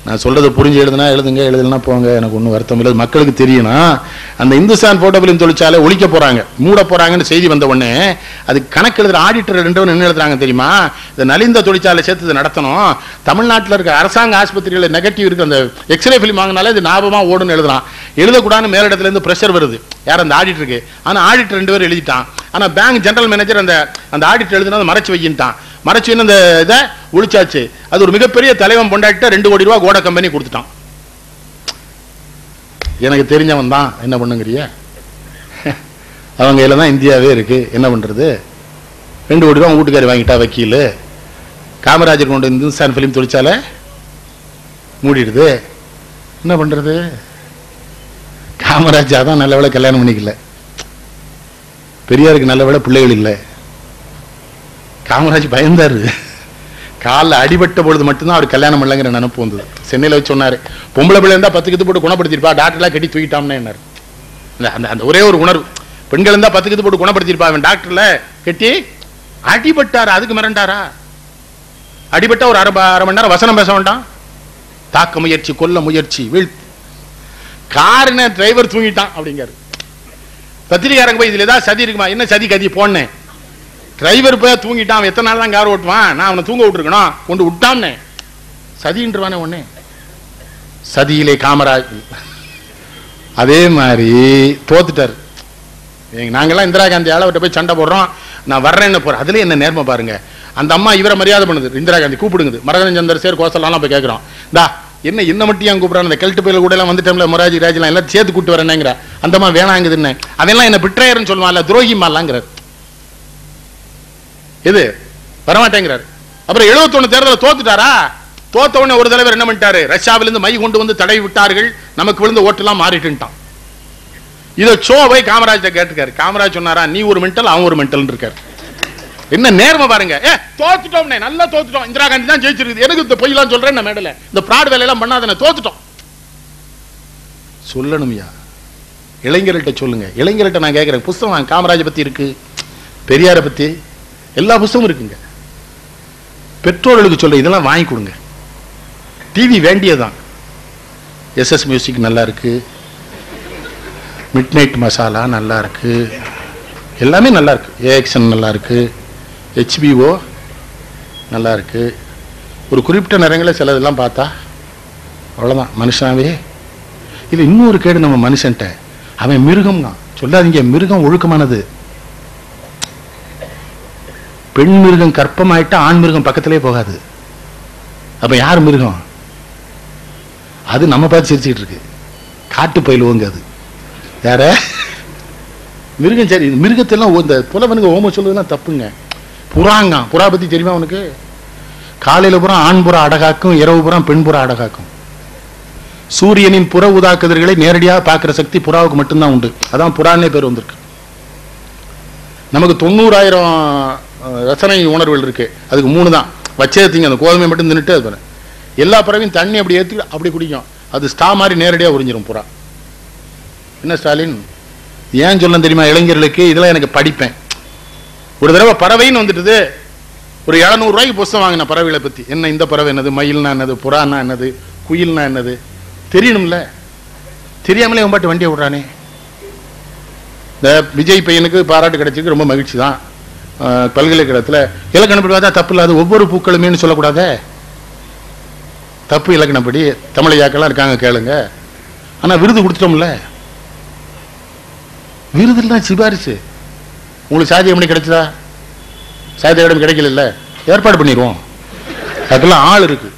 நான் சொல்றதை புரிஞ்சு எழுதுனா எழுதுங்க, எழுதலாம் போங்க, எனக்கு ஒன்றும் வருத்தம் இல்லை. மக்களுக்கு தெரியணும், அந்த இந்துஸ்தான் போட்டோ பிலிம் தொழிற்சாலை ஒழிக்க போறாங்க, மூட போறாங்கன்னு செய்தி வந்த உடனே அதுக்கு கணக்கு எழுதுற ஆடிட்டர் 2 என்ன எழுதுறாங்க தெரியுமா, இந்த நலிந்த தொழிற்சாலை சேர்த்து நடத்தணும், தமிழ்நாட்டில் இருக்க அரசாங்க ஆஸ்பத்திரிகளில் நெகட்டிவ் இருக்கு, அந்த எக்ஸ்ரே பிலிம் வாங்கினாலே இது ஞாபகமா ஓடுன்னு எழுதுறான். எழுதக்கூடாதுன்னு மேலிடத்துல இருந்து பிரஷர் வருது, யார் அந்த ஆடிட்டருக்கு. ஆனா ஆடிட்டர் 2 பேர் எழுதிட்டான். ஆனா பேங்க் ஜெனரல் மேனேஜர் அந்த ஆடிட்டர் எழுதுனா மறைச்சு வைக்கிட்டான். மறைச்சு இந்த இதை ஒழிச்சாச்சு. அது ஒரு மிகப்பெரிய தலைவன் பொண்டாட்டிட்ட 2 கோடி ரூபாய் கோட கம்பெனி கொடுத்துட்டான். எனக்கு தெரிஞ்சவன் தான், என்ன பண்ணுங்கிறிய, அவங்க கையில தான் இந்தியாவே இருக்கு, என்ன பண்றது. 2 கோடி ரூபாய் வீட்டுக்காரி வாங்கிட்டா வக்கீல். காமராஜர் கொண்டு இந்துஸ்தான் பிலிம் தொழிற்சாலை மூடிடுது, என்ன பண்றது. காமராஜா தான் நல்ல வேளை கல்யாணம் பண்ணிக்கல, பெரியாருக்கு நல்ல வேளை பிள்ளைகள் இல்லை. காமராஜ் பயந்தாரு, காலில் அடிபட்ட பொழுது மட்டும்தான் அவர் கல்யாணம் பண்ணலங்கிற நினைப்பு வந்தது. சென்னையில் வச்சு சொன்னாரு, பொம்பளை பிள்ளை இருந்தால் 10 கித்து போட்டு குணப்படுத்திருப்பா, டாக்டர்லாம் கட்டி தூக்கிட்டாம்னே என்னாரு. அந்த ஒரே ஒரு உணர்வு, பெண்கள் இருந்தால் 10 கித்து போட்டு குணப்படுத்திருப்பா, அவன் டாக்டர்ல கட்டி அடிபட்டாரா, அதுக்கு மிரண்டாரா. அடிபட்டா ஒரு அரை மணி நேரம் வசனம் பேச வேண்டாம், தாக்க முயற்சி, கொல்ல முயற்சி, வீழ். காருன்னு டிரைவர் தூங்கிட்டான் அப்படிங்காரு. பத்திரிகாரங்க போய் இதுல ஏதாவது சதி இருக்குமா, என்ன சதி கதி போனேன், டிரைவர் போய் தூங்கிட்டான், எத்தனை நாள் தான் கார் ஓட்டுவான், நான் அவனை தூங்க விட்டுருக்கணும், கொண்டு விட்டான்னு சதின்றானே ஒண்ணு. சதியிலே காமராஜ் அதே மாதிரி தோத்துட்டார். நாங்கெல்லாம் இந்திரா காந்தி ஆளவட்ட போய் சண்டை போடுறோம், நான் வர்றேன்னு போறேன். அதுல என்ன நேர்மை பாருங்க. அந்த அம்மா இவரை மரியாதை பண்ணுது, இந்திரா காந்தி கூப்பிடுங்குது, மரகதன் சந்திரசேகர் கோசலாம் போய் கேட்கிறோம், தா என்ன மட்டும் ஏன் கூப்பிடுறான், அந்த கெல்ட்டு பயில கூட எல்லாம் வந்துட்டோம்ல, மொராஜி ராஜெல்லாம் எல்லாம் சேர்த்து கூட்டு வரேன்னுங்கிற. அந்த அம்மா வேணாங்குதுன்னு, அதெல்லாம் என்ன பிட்ரேயர்னு சொல்லுவான்ல, துரோகிமாலாங்கிறார். இது வரமாட்டேங்கிறார். அப்புறம் 71 தேர்தலில் தோத்துட்டாரா, தோத்த உடனே ஒரு தலைவர் என்ன பண்ணிட்டாரு, ரஷ்யாவிலிருந்து மை கொண்டு வந்து தடவி விட்டார்கள், நமக்கு விழுந்த ஓட்டெல்லாம் மாறிட்டுட்டான். இதை சோவை காமராஜ் கேட்டுக்காரு. காமராஜ் சொன்னாரா, நீ ஒரு மென்டல் அவன் ஒரு மென்டல் இருக்காரு. என்ன நேர்மை பாருங்க. தோத்துட்டோம், நல்லா தோத்துட்டோம், இந்திரா காந்தி தான் ஜெயிச்சிருக்கு, எனக்கு இந்த பொய்யெல்லாம் சொல்றேன், நான் மேடல இந்த பிராட் வேலையெல்லாம் பண்ணாத, தோத்துட்டோம் சொல்லணும்யா. இளைஞர்கள்ட்ட சொல்லுங்க. இளைஞர்கள்ட்ட நான் கேட்கிறேன், புஸ்தகம் காமராஜை பத்தி இருக்கு, பெரியாரை பத்தி எல்லா புஸ்தகமும் இருக்குங்க. பெற்றோர்களுக்கு சொல்ல இதெல்லாம் வாங்கி கொடுங்க. டிவி வேண்டியதான். எஸ்எஸ் மியூசிக் நல்லா இருக்கு, மிட் நைட் மசாலா நல்லா இருக்கு, எல்லாமே நல்லா இருக்கு, ஏஎக்ஷன் நல்லா இருக்கு, HBO நல்லா இருக்கு. ஒரு குறிப்பிட்ட நேரங்களில் சிலதெல்லாம் பார்த்தா அவ்வளோதான் மனுஷனாவே. இது இன்னொரு கேடு நம்ம மனுஷன்ட்ட, அவன் மிருகம் தான். சொல்லாதீங்க. மிருகம் ஒழுக்கமானது. பெண் மிருகம் கற்பமாயிட்டா ஆண் மிருகம் பக்கத்திலே போகாது. அப்ப யார் மிருகம்? அது நம்ம பார்த்து சிரிச்சுட்டு இருக்கு. காட்டு பயிலுவோங்க அது. யார மிருகம்? சரி, மிருகத்தெல்லாம் இந்த புலவனுங்க ஓம சொல்றதுலாம் தப்புங்க. புறாங்க. புறா பத்தி தெரியுமா உனக்கு? காலையில புறம் ஆண் புறா அடகாக்கும், இரவு புறம் பெண் புறா அடகாக்கும். சூரியனின் புற ஊதா கதிர்களை நேரடியாக பார்க்கிற சக்தி புறாவுக்கு மட்டும்தான் உண்டு. அதான் புறானே பேர் வந்திருக்கு. நமக்கு 90,000 ரசனை உணர்வுகள் இருக்கு. அதுக்கு 3 தான் வச்சே திங்க. அந்த கோதுமை மட்டும் தின்னுட்டு அது எல்லா பறவையும் தண்ணி அப்படி ஏற்றி அப்படி குடிக்கும். அது ஸ்டா மாதிரி நேரடியாக உறிஞ்சிரும் புறா. என்ன ஸ்டாலின் ஏன் சொல்ல தெரியுமா இளைஞர்களுக்கு? இதெல்லாம் எனக்கு படிப்பேன். ஒரு தடவை பறவைன்னு வந்துட்டுது. ஒரு 700 ரூபாய்க்கு புத்தகம் வாங்கின பறவைகளை பத்தி. என்ன இந்த பறவை என்னது, மயில்னா என்னது, புறானா என்னது, குயில்னா என்னது தெரியணும்ல. தெரியாமலே பாட்டு வண்டியை விடுறானே. இந்த விஜய் பையனுக்கு பாராட்டு கிடைச்சிருக்கு, ரொம்ப மகிழ்ச்சி தான். பல்கலைக்கழகத்தில் இலக்கணப்படி பார்த்தா தப்பு இல்லாது. ஒவ்வொரு பூக்களுமேனு சொல்லக்கூடாத தப்பு. இலக்கணப்படி தமிழையாக்கெல்லாம் இருக்காங்க, கேளுங்க. ஆனா விருது கொடுத்துட்டோம்ல. விருதுலாம் சிபாரிசு. உங்களுக்கு சாதி எப்படி கிடைச்சதா? சாதி இடம் கிடைக்கல, ஏற்பாடு பண்ணிடுவோம். அதுக்கெல்லாம் ஆள் இருக்கு,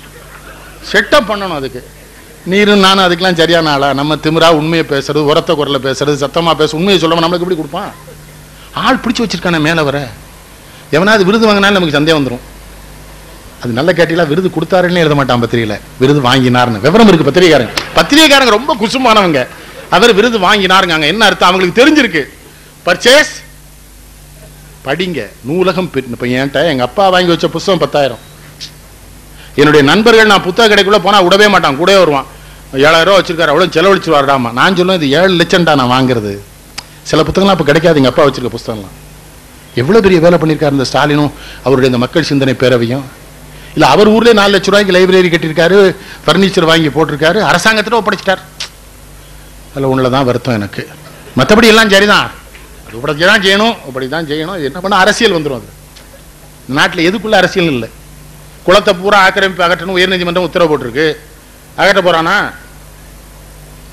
செட்டப் பண்ணணும். அதுக்கு நீரும் நானும் அதுக்கெல்லாம் சரியான ஆளா? நம்ம திமிரா உண்மையை பேசுறது, உரத்த குரலை பேசுறது, சத்தமா பேச, உண்மையை சொல்லாம நம்மளுக்கு எப்படி கொடுப்பான்? ஆள் பிடிச்சி வச்சிருக்கான மேல வர. எவனாவது விருது வாங்கினாலும் நமக்கு சந்தேகம் வந்துடும். அது நல்ல கேட்டீங்களா? விருது கொடுத்தாருன்னு எழுத மாட்டான் பத்திரிகையில, விருது வாங்கினார்னு விவரம் இருக்கு. பத்திரிகைக்காரங்க ரொம்ப குசுமானவங்க. அவர் விருது வாங்கினாருங்க. என்ன அர்த்தம்? அவங்களுக்கு தெரிஞ்சிருக்கு. பர்ச்சேஸ் படிங்க, நூலகம். இப்ப என்கிட்ட எங்க அப்பா வாங்கி வச்ச புத்தகம் 10,000. என்னுடைய நண்பர்கள் நான் புத்தக கடைக்குள்ள போனா விடவே மாட்டான், கூட வருவான். 7,000 ரூபா வச்சிருக்காரு, அவ்வளவு செலவழிச்சுவாருடாமா. நான் சொல்லுவேன், இது 7 லட்சம் தான் நான் வாங்குறது. சில புத்தகம்லாம் இப்ப கிடைக்காது. எங்க அப்பா வச்சிருக்க புத்தகம்லாம் எவ்வளவு பெரிய வேலை பண்ணியிருக்காரு இந்த ஸ்டாலினும் அவருடைய இந்த மக்கள் சிந்தனை பேரவையும். இல்ல அவர் ஊர்ல 4 லட்சம் ரூபாய்க்கு லைப்ரரி கட்டியிருக்காரு, பர்னிச்சர் வாங்கி போட்டிருக்காரு, அரசாங்கத்திட்ட ஒப்படைச்சிட்டார். அதில் ஒண்ணுலதான் வருத்தம் எனக்கு. மற்றபடி எல்லாம் சரிதான். அது இப்படிதான் செய்யணும், இப்படிதான் செய்யணும். என்ன பண்ண அரசியல் வந்துடும். அது நாட்டில் எதுக்குள்ள அரசியல் இல்லை. குளத்தை பூரா ஆக்கிரமிப்பு அகற்றணும் உயர்நீதிமன்றம் உத்தரவு போட்டிருக்கு. அகற்ற போறானா?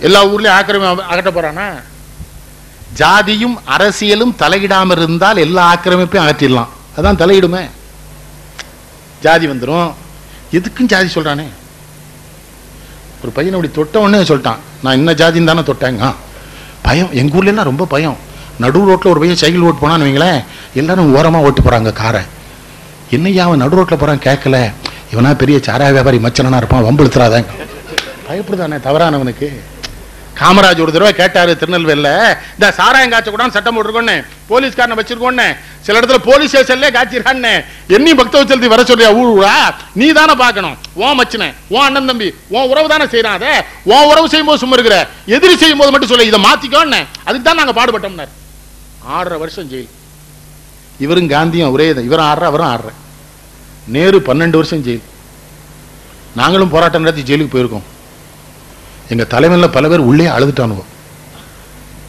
எல்லா ஊர்லயும் ஆக்கிரமிப்பு அகற்ற போறானா? ஜாதியும் அரசியலும் தலையிடாமல் இருந்தால் எல்லா ஆக்கிரமிப்பையும் அகற்றிடலாம். அதான் தலையிடுமே. ஜாதி வந்துடும். எதுக்கும் ஜாதி சொல்றானே. ஒரு பையன் அப்படி தொட்ட உடனே சொல்லிட்டான், நான் என்ன ஜாதின்னு தானே தொட்டேங்க. பயம். எங்க ஊர்ல எல்லாம் ரொம்ப பயம். நடு ரோட்ல ஒரு பையன் சைக்கிள் ஓட்டு போனான்னு வைங்களேன், எல்லாரும் ஓரமா ஓட்டு போறாங்க காரை. என்னையா அவன் நடு ரோட்ல போறான் கேட்கல, இவனா பெரிய சாராய வியாபாரி மச்சனா இருப்பான், வம்புழுத்துறாதாங்க. பயப்படுதானே தவறானவனுக்கு. காமராஜ் ஒரு தடவை கேட்டாரு திருநெல்வேலியில, இந்த சாராயம் காய்ச்ச கூட சட்டம் போட்டிருக்கோன்னு, போலீஸ்காரனை வச்சிருக்கோன்னு, சில இடத்துல போலீஸ் ஸ்டேஷன்ல காய்ச்சிருக்கான்னு. என்னையும் பக்தவச்சலத்தி வர சொல்றியா ஊழா? நீ தானே பார்க்கணும். உன் மச்சின, உன் அண்ணன் தம்பி, உன் உறவு தானே செய்யறான். அதை உன் உறவு செய்யும் போது சும்மா இருக்கிற, எதிரி செய்யும் போது மட்டும் சொல்ல, இதை மாத்திக்கோன்னு. அதுக்கு தான் நாங்க பாடுபட்டோம்னாரு. 6.5 வருஷம் ஜெயில். இவரும் காந்தியும் ஒரே இவரும் 6, அவரும் 6. நேரு 12 வருஷம் ஜெயில். நாங்களும் போராட்டம் நடத்தி ஜெயிலுக்கு போயிருக்கோம். எங்க தலைமையில பல பேர் உள்ளே அழுதுட்டானுவோ.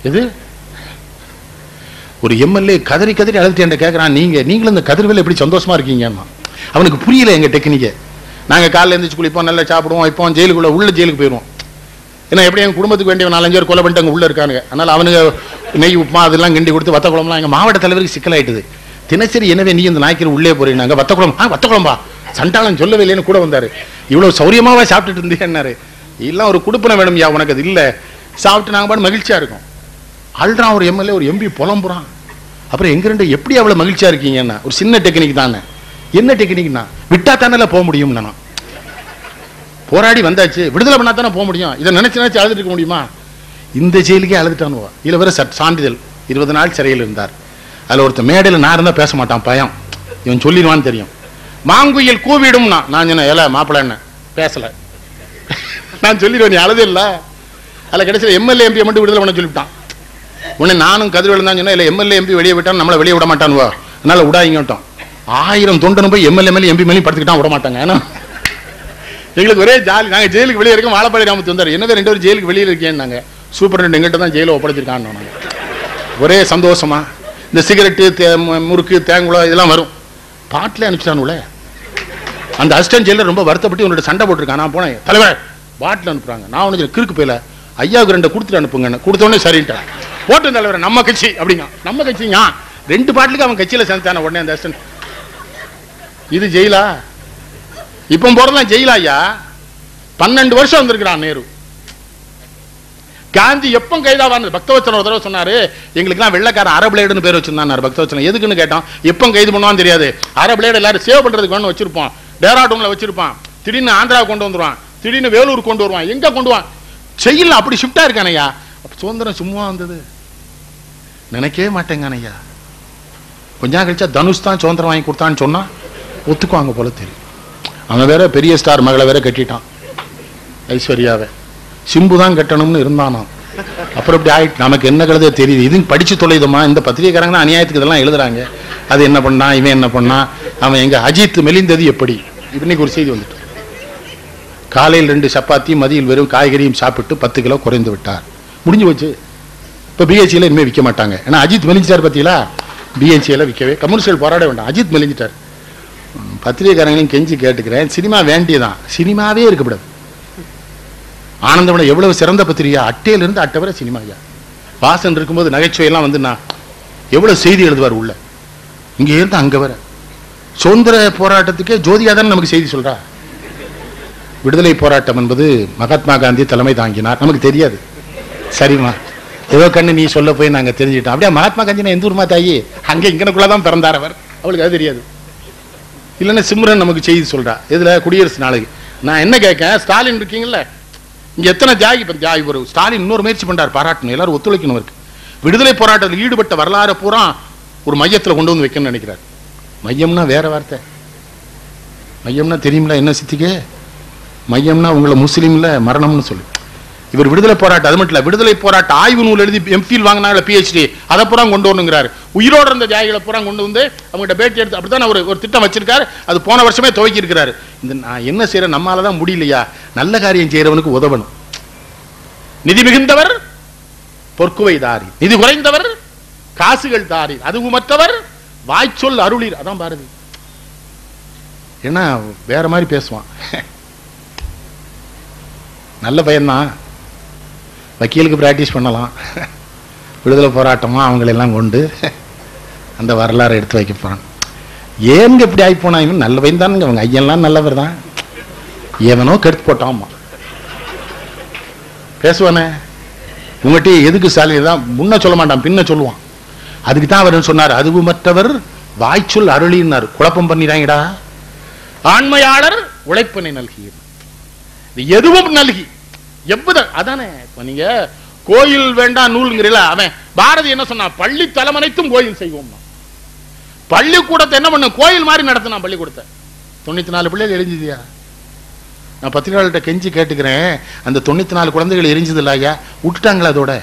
எது ஒரு எம்எல்ஏ கதறி கதறி அழுதுட்டு கேட்கறான், நீங்களும் இந்த கதிர்வேல எப்படி சந்தோஷமா இருக்கீங்கன்னா. அவனுக்கு புரியல எங்க டெக்னிக்கை. நாங்க காலைல எழுந்திரிச்சு குளிப்போம், நல்லா சாப்பிடுவோம், இப்போ ஜெயிலுக்குள்ள உள்ள ஜெயிலுக்கு போயிடுவோம். ஏன்னா எப்படி எங்க குடும்பத்துக்கு வேண்டிய 4-5 பேர் கொலை பண்ணிட்டு அங்கே உள்ள இருக்கானுங்க. அதனால அவனுக்கு நெய் உப்புமா அதெல்லாம் கிண்டி கொடுத்து வத்த குழம்புலாம் எங்க மாவட்ட தலைவருக்கு சிக்கலாயிட்டுது. தினசரி எனவே நீ இந்த நாய்க்கிற உள்ளே போறீங்க, வத்த குழம்பு வத்த குழம்பா சண்டாளன் சொல்லவே இல்லைன்னு கூட வந்தாரு. இவ்வளவு சௌரியமாவா சாப்பிட்டுட்டு இருந்தேன்னாரு. எல்லாம் ஒரு குடுப்பனை வேணும் யா உனக்கு, அது இல்லை. சாப்பிட்டு நாங்கள் பாட்டு மகிழ்ச்சியா இருக்கோம். அல்றான் ஒரு எம்எல்ஏ, ஒரு எம்பி புலம்புறான். அப்புறம் எங்க ரெண்டு எப்படி அவ்வளவு மகிழ்ச்சியா இருக்கீங்கன்னா, ஒரு சின்ன டெக்னிக் தானே. என்ன டெக்னிக்னா, விட்டா தானே போக முடியும். போராடி வந்தாச்சு, விடுதலை பண்ணா தானே போக முடியும். இதை நினைச்சு நினைச்சு அழுதுட்டு இருக்க முடியுமா? இந்த ஜெயிலுக்கே அழுதுட்டானுவா. இதுல வேற சான்றிதழ் 20 நாள் சிறையில் இருந்தார். அதுல ஒருத்தர் மேடையில் நான் இருந்தா பேச மாட்டான், பயம். இவன் சொல்லிடுவான்னு தெரியும். மாங்குயில் கூவிடும்னா நான் சொன்னேன், ஏல மாப்பிள்ள என்ன பேசல, நான் சொல்லிடுவேன், நீ அழுது இல்ல. அதில் கடைசியில் எம்எல்ஏ எம்பி மட்டும் விடுதலை பண்ண சொல்லிவிட்டான். உடனே நானும் கதிர்வேலு தான் சொன்னேன், இல்லை எம்எல்ஏ எம்பி வெளியே விட்டான், நம்மளை வெளியே விட மாட்டானுவா, அதனால விடாயிங்கட்டோம். 1000 தொண்டனும் போய் எம்எல்ஏ மேலே எம்பி மேலேயும் படுத்துக்கிட்டான், விட மாட்டாங்க. ஏன்னா எங்களுக்கு ஒரே ஜாலி. நாங்கள் ஜெயிலுக்கு வெளியே இருக்கோம். வாழப்பாடி ராமத்து வந்தார், என்னவே 2 பேரும் ஜெயிலுக்கு வெளியே இருக்கேன்னு. நாங்கள் சூப்பரண்ட் எங்கிட்ட தான் ஜெயிலை ஒப்படைச்சிருக்கான்னு நாங்கள் ஒரே சந்தோஷமா. இந்த சிகரெட்டு முறுக்கு தேங்குளம் இதெல்லாம் வரும், பாட்டில் அனுப்பிச்சிட்டானுல. அந்த அசிஸ்டன்ட் ஜெயிலர் ரொம்ப வருத்தப்பட்டு உன்னோட சண்டை போட்டிருக்கான். நான் போனேன், தலைவர் பாட்டில் அனுப்புறாங்க. நான் ஒன்று கிறுக்கு போயில, ஐயாவுக்கு 2 கொடுத்துட்டு அனுப்புங்க. கொடுத்தோடனே சரின்ட்டேன். போட்டு தலைவர் நம்ம கட்சி அப்படிங்க. நம்ம கட்சிங்க 2 பாட்டுக்கு அவன் கட்சியில சேர்ந்தான உடனே அந்த இது ஜெயிலா? இப்ப போறதெல்லாம் ஜெயிலா ஐயா? 12 வருஷம் வந்திருக்கிறான் நேரு. காந்தி எப்ப கைதாவான பக்தவச்சலம் ஒரு தடவை சொன்னாரு, எங்களுக்குலாம் வெள்ளக்காரன் அரபிளேடுன்னு பேர் வச்சிருந்தாரு. பக்தவச்சலம் எதுக்குன்னு கேட்டோம். எப்ப கைது பண்ணுவான்னு தெரியாது. அரபிளேடு எல்லாரும் சேவ் பண்றதுக்கு வேணும் வச்சிருப்போம். டேராடூன்ல வச்சிருப்பான். திடீர்னு ஆந்திரா கொண்டு வந்துருவான், திடீர்னு வேலூர் கொண்டு வருவான், எங்க கொண்டு வான் செயல் அப்படி ஷிஃப்டா இருக்கானையா. சுதந்திரம் சும்மா வந்தது நினைக்கவே மாட்டேங்கானையா. கொஞ்சம் கழிச்சா தனுஷ் தான் சுதந்திரம் வாங்கி கொடுத்தான்னு சொன்னா ஒத்துக்குவாங்க போல தெரியும். அவன் வேற பெரிய ஸ்டார் மகளை வேற கட்டிட்டான், ஐஸ்வர்யாவை. சிம்பு தான் கட்டணும்னு இருந்தானா. அப்புறம் இப்படி ஆயிட்டு நமக்கு என்ன கழுதே தெரியுது. இது படிச்சு தொலைதுமா. இந்த பத்திரிகைக்காரங்க அநியாயத்துக்கு இதெல்லாம் எழுதுறாங்க. அது என்ன பண்ணா, இவன் என்ன பண்ணா, அவன் எங்க அஜித் மெலிந்தது எப்படி. இன்னைக்கு ஒரு செய்தி வந்துட்டு, காலையில் 2 சப்பாத்தி, மதியில் வெறும் காய்கறியும் சாப்பிட்டு 10 கிலோ குறைந்து விட்டார். முடிஞ்சு போச்சு. இப்போ பிஹெச்சியில் இனிமேல் விற்க மாட்டாங்க. ஏன்னா அஜித் மெலிஞ்சிட்டார். பத்தியிலா பிஹெச்சியில் விற்கவே கம்யூனிஸ்ட் போராட வேண்டாம். அஜித் மெலிஞ்சிட்டார். பத்திரிகைக்காரங்களையும் கெஞ்சி கேட்டுக்கிறேன், சினிமா வேண்டியதான், சினிமாவே இருக்கக்கூடாது. ஆனந்தவன எவ்வளவு சிறந்த பத்திரிகை, அட்டையிலிருந்து அட்டை வரை சினிமா. ஐயா வாசன் இருக்கும்போது நகைச்சுவையெல்லாம் வந்து நான் எவ்வளவு செய்தி எழுதுவார் உள்ள. இங்கே இருந்து அங்கே வர சுதந்திர போராட்டத்துக்கே ஜோதியா தான் நமக்கு செய்தி சொல்றா. விடுதலை போராட்டம் என்பது மகாத்மா காந்தி தலைமை தாங்கினார், நமக்கு தெரியாது. சரிம்மா, ஏதோ கண்ணு நீ சொல்ல போய் நாங்க தெரிஞ்சுக்கிட்டோம். அப்படியே மகாத்மா காந்தி எந்த ஊர்மா தாயி, அங்க இங்கனக்குள்ளதான் பிறந்தார் அவர், அவளுக்கு அது தெரியாது. இல்லைன்னா சிம்ரன் நமக்கு செய்தி சொல்றா. இதுல குடியரசு நாளைக்கு நான் என்ன கேட்கேன், ஸ்டாலின் இருக்கீங்கல்ல, இங்க எத்தனை தியாகி தியாகி ஒரு ஸ்டாலின் இன்னொரு முயற்சி பண்றாரு, பாராட்டணும், எல்லாரும் ஒத்துழைக்கணும். இருக்கு விடுதலை போராட்டத்தில் ஈடுபட்ட வரலாறு பூரா ஒரு மையத்தில் கொண்டு வந்து வைக்கணும்னு நினைக்கிறார். மையம்னா வேற வார்த்தை. மையம்னா தெரியுமில்ல என்ன சித்திக்கே, மையம்னா உங்களை முஸ்லீம்ல மரணம்னு சொல்லு. இவர் விடுதலை போராட்டம் அது மட்டும் இல்ல, விடுதலை போராட்ட ஆய்வு நூல் எழுதி எம்ஃபில் வாங்கினாங்கள, PhD, அதை பூரா கொண்டு வரணுங்கிறாரு. உயிரோடு இருந்த தியாகிகளை பூரா கொண்டு வந்து அவங்ககிட்ட பேட்டி எடுத்து அப்படித்தான் ஒரு திட்டம் வச்சிருக்காரு. அது போன வருஷமே துவக்கி இருக்கிறாரு. இந்த நான் என்ன செய்யறேன், நம்மளாலதான் முடியலையா, நல்ல காரியம் செய்யறவனுக்கு உதவணும். நிதி மிகுந்தவர் பொற்குவை தாரி, நிதி குறைந்தவர் காசுகள் தாரி, அதுவும் மற்றவர் வாய்ச்சொல் அருளீர். அதான் பாரதி. ஏன்னா வேற மாதிரி பேசுவான். நல்ல பையன்தான், வக்கீலுக்கு பிராக்டிஸ் பண்ணலாம். விடுதலை போராட்டமா அவங்களெல்லாம் கொண்டு அந்த வரலாறு எடுத்து வைக்க போறான். ஏங்க இப்படி ஆகி போனா, இவன் நல்ல பையன் தானுங்க, அவங்க ஐயெல்லாம் நல்லவர் தான், ஏவனோ கெடுத்து போட்டான் பேசுவானே. உங்ககிட்ட எதுக்கு ஸ்டாலின் தான் முன்ன சொல்ல மாட்டான், பின்ன சொல்லுவான். அதுக்கு தான் அவர் சொன்னார், அதுவும் மற்றவர் வாய்ச்சொல் அருளினார். குழப்பம் பண்ணிடாங்கடா. ஆண்மையாளர் உழைப்பினை நல்கி, எதுவும் நல்கி எவ்வளவு. அதானே நீங்க கோயில் வேண்டாம் நூல்ங்கிறீல, அவன் பாரதி என்ன சொன்னா, பள்ளி தலைமனைத்தும் கோயில் செய்வோம். பள்ளிக்கூடத்தை என்ன பண்ண, கோயில் மாதிரி நடத்தினா பள்ளிக்கூடத்தை. 94 பிள்ளைகள் எரிஞ்சுதியா? நான் பத்திரிகையாளர்கிட்ட கெஞ்சி கேட்டுக்கிறேன், அந்த 94 குழந்தைகள் எரிஞ்சது இல்ல ஐயா, விட்டுட்டாங்களா அதோட?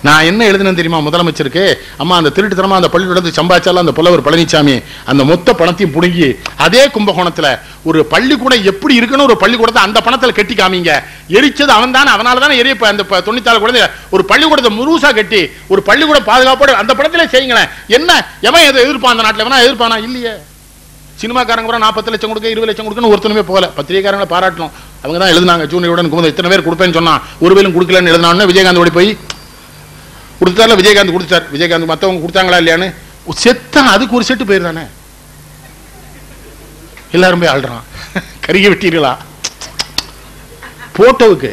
நான் என்ன எழுதினேன் தெரியுமா முதலமைச்சருக்கு, அம்மா அந்த திருட்டுத்தனமா அந்த பள்ளிக்கூடத்தை சம்பாதிச்சாலும் அந்த புலவர் பழனிசாமி அந்த மொத்த பணத்தையும் புடுங்கி அதே கும்பகோணத்துல ஒரு பள்ளிக்கூடம் எப்படி இருக்கணும், ஒரு பள்ளிக்கூடத்தை அந்த பணத்துல கட்டி காமிங்க. எரிச்சது அவன் தானே, அதனால தானே எரிய. அந்த 94 குழந்தை ஒரு பள்ளிக்கூடத்தை முழுசா கட்டி ஒரு பள்ளிக்கூட பாதுகாப்போட அந்த பணத்திலே செய்யுங்களேன். என்ன எவன் எதை எதிர்ப்பான் அந்த நாட்டில்? எவனா எதிர்ப்பானா? இல்லையே. சினிமாக்காரங்க கூட 40 லட்சம் கொடுக்க 20 லட்சம் கொடுக்கணும் ஒருத்தனுமே போகல. பத்திரிகைக்காரங்களை பாராட்டணும், அவங்க தான் எழுதினாங்க. ஜூனியருடன் குமுதம் இத்தனை பேர் கொடுப்பேன்னு சொன்னா ஒரு பேரும் கொடுக்கலன்னு எழுதினான்னு விஜயகாந்த் ஓடி போய் கொடுத்தாருல, விஜயகாந்த் கொடுத்தார். விஜயகாந்த் மற்றவங்க கொடுத்தாங்களா இல்லையான்னு செத்தான், அதுக்கு ஒரு செட்டு பேர் தானே. எல்லாரும் போய் ஆள்றான், கருகி விட்டீர்களா போட்டோவுக்கு.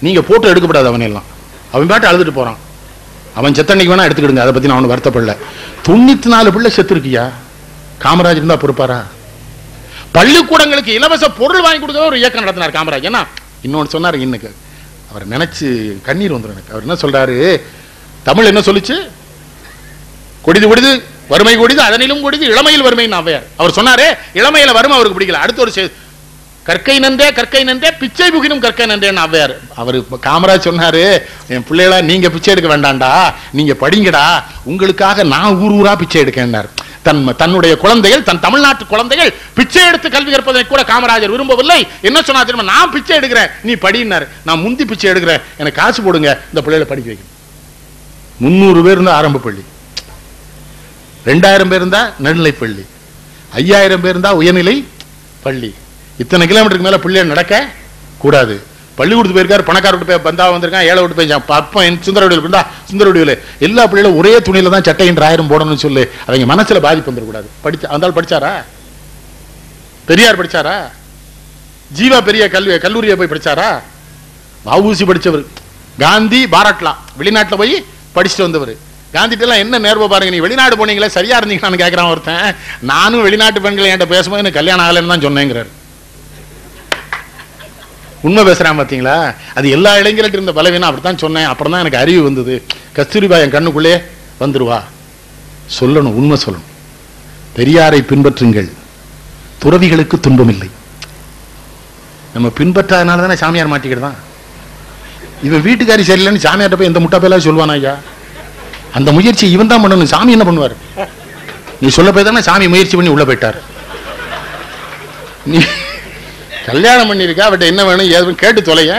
நீங்க போட்டோ எடுக்கப்படாது அவன் எல்லாம், அவன் பாட்டு அழுதுட்டு போறான். அவன் செத்தன்னைக்கு வேணா எடுத்துக்கிடுங்க, அதை பத்தி நான் அவனு வருத்தப்படல. 94 பிள்ளை செத்து இருக்கியா? காமராஜ் இருந்தா பொறுப்பாரா? பள்ளிக்கூடங்களுக்கு இலவச பொருள் வாங்கி கொடுக்க ஒரு இயக்கம் நடத்தினார் காமராஜ். ஏன்னா இன்னொன்னு சொன்னாரு, இன்னைக்கு அவர் நினைச்சு கண்ணீர் வந்துடும் எனக்கு. அவர் என்ன சொல்றாரு, தமிழ் என்ன சொல்லுச்சு, கொடிது கொடிது வறுமை கொடிது அதனிலும் கொடிது இளமையில் வறுமைன்னு அவ்வையார். அவர் சொன்னாரு, இளமையில வறுமை அவருக்கு பிடிக்கல. அடுத்த ஒரு கற்கை நன்றே கற்கை நன்றே பிச்சை புகினும் கற்கை நன்றேன்னு அவ்வையார். அவரு காமராஜ் சொன்னாரு, என் பிள்ளைகளா நீங்க பிச்சை எடுக்க வேண்டாம்டா, நீங்க படிங்கடா, உங்களுக்காக நான் ஊர் ஊரா பிச்சை எடுக்கேன்னார். தன்னுடைய குழந்தைகள், தன் தமிழ்நாட்டு குழந்தைகள் பிச்சை எடுத்து கல்வி கற்பதை கூட காமராஜர் விரும்பவில்லை. என்ன சொன்னா தெரியுமா, நான் பிச்சை எடுக்கிறேன் நீ படினார். நான் முந்தி பிச்சை எடுக்கிறேன், எனக்கு காசு போடுங்க, இந்த பிள்ளைகளை படிக்க வைக்கணும். 300 பேர் இருந்தா ஆரம்ப பள்ளி, 2000 பேர் இருந்தா நடுநிலை பள்ளி, 5000 பேர் இருந்தா உயர்நிலை பள்ளி. இத்தனை கிலோமீட்டருக்கு மேல பிள்ளைகள் நடக்க கூடாது. பள்ளிக்கூடத்து போயிருக்காரு, பணக்கார விட்டு போய் பந்தா வந்திருக்கான், ஏழை விட்டு போய் அப்பன் சுந்தரவடிவில் இருந்தா சுந்தரவடிவில் எல்லா பிள்ளைகளும் ஒரே துணியில தான் சட்டையின் 1000 போடணும்னு சொல்லு. அவங்க மனசுல பாதிப்பு வந்துடக்கூடாது. அந்த படிச்சாரா? பெரியார் படிச்சாரா? ஜீவா பெரிய கல்லூரியை போய் படிச்சாரா? வஉசி படிச்சவர். காந்தி பாராட்டலாம், வெளிநாட்டுல போய் படிச்சுட்டு வந்தவர். காந்திட்ட எல்லாம் என்ன நேர்வ பாருங்க, நீ வெளிநாடு போனீங்களே சரியா இருந்தீங்கன்னு கேட்கிறான் ஒருத்தன். நானும் வெளிநாட்டு பெண்கள் என்கிட்ட பேசும்போது எனக்கு கல்யாணம் ஆகலைன்னு தான் சொன்னேங்கிறாரு. உண்மை பேசுறான் பாத்தீங்களா? அது எல்லா இளைஞர்கிட்ட இருந்த பலவீனம். அப்படித்தான் சொன்னேன். அப்புறம் தான் எனக்கு அறிவு வந்தது. கஸ்தூரிபா என் கண்ணுக்குள்ளே வந்துருவா. சொல்லணும், உண்மை சொல்லணும். பெரியாரை பின்பற்றுங்கள், துறவிகளுக்கு துன்பம் இல்லை. நம்ம பின்பற்றாதனால தானே சாமியார் மாட்டிக்கிட்டுதான். இவன் வீட்டுக்காரி சரியில்லைன்னு சாமியார்ட்ட போய் எந்த முட்டா பேலாம் சொல்லுவானா ஐயா? அந்த முயற்சி இவன் தான் பண்ணணும். சாமி என்ன பண்ணுவார்? நீ சொல்ல போய் தானே சாமி முயற்சி பண்ணி உள்ள போயிட்டார். நீ கல்யாணம் பண்ணிருக்கா, அவட்ட என்ன வேணும் ஏதுன்னு கேட்டு தொலைய.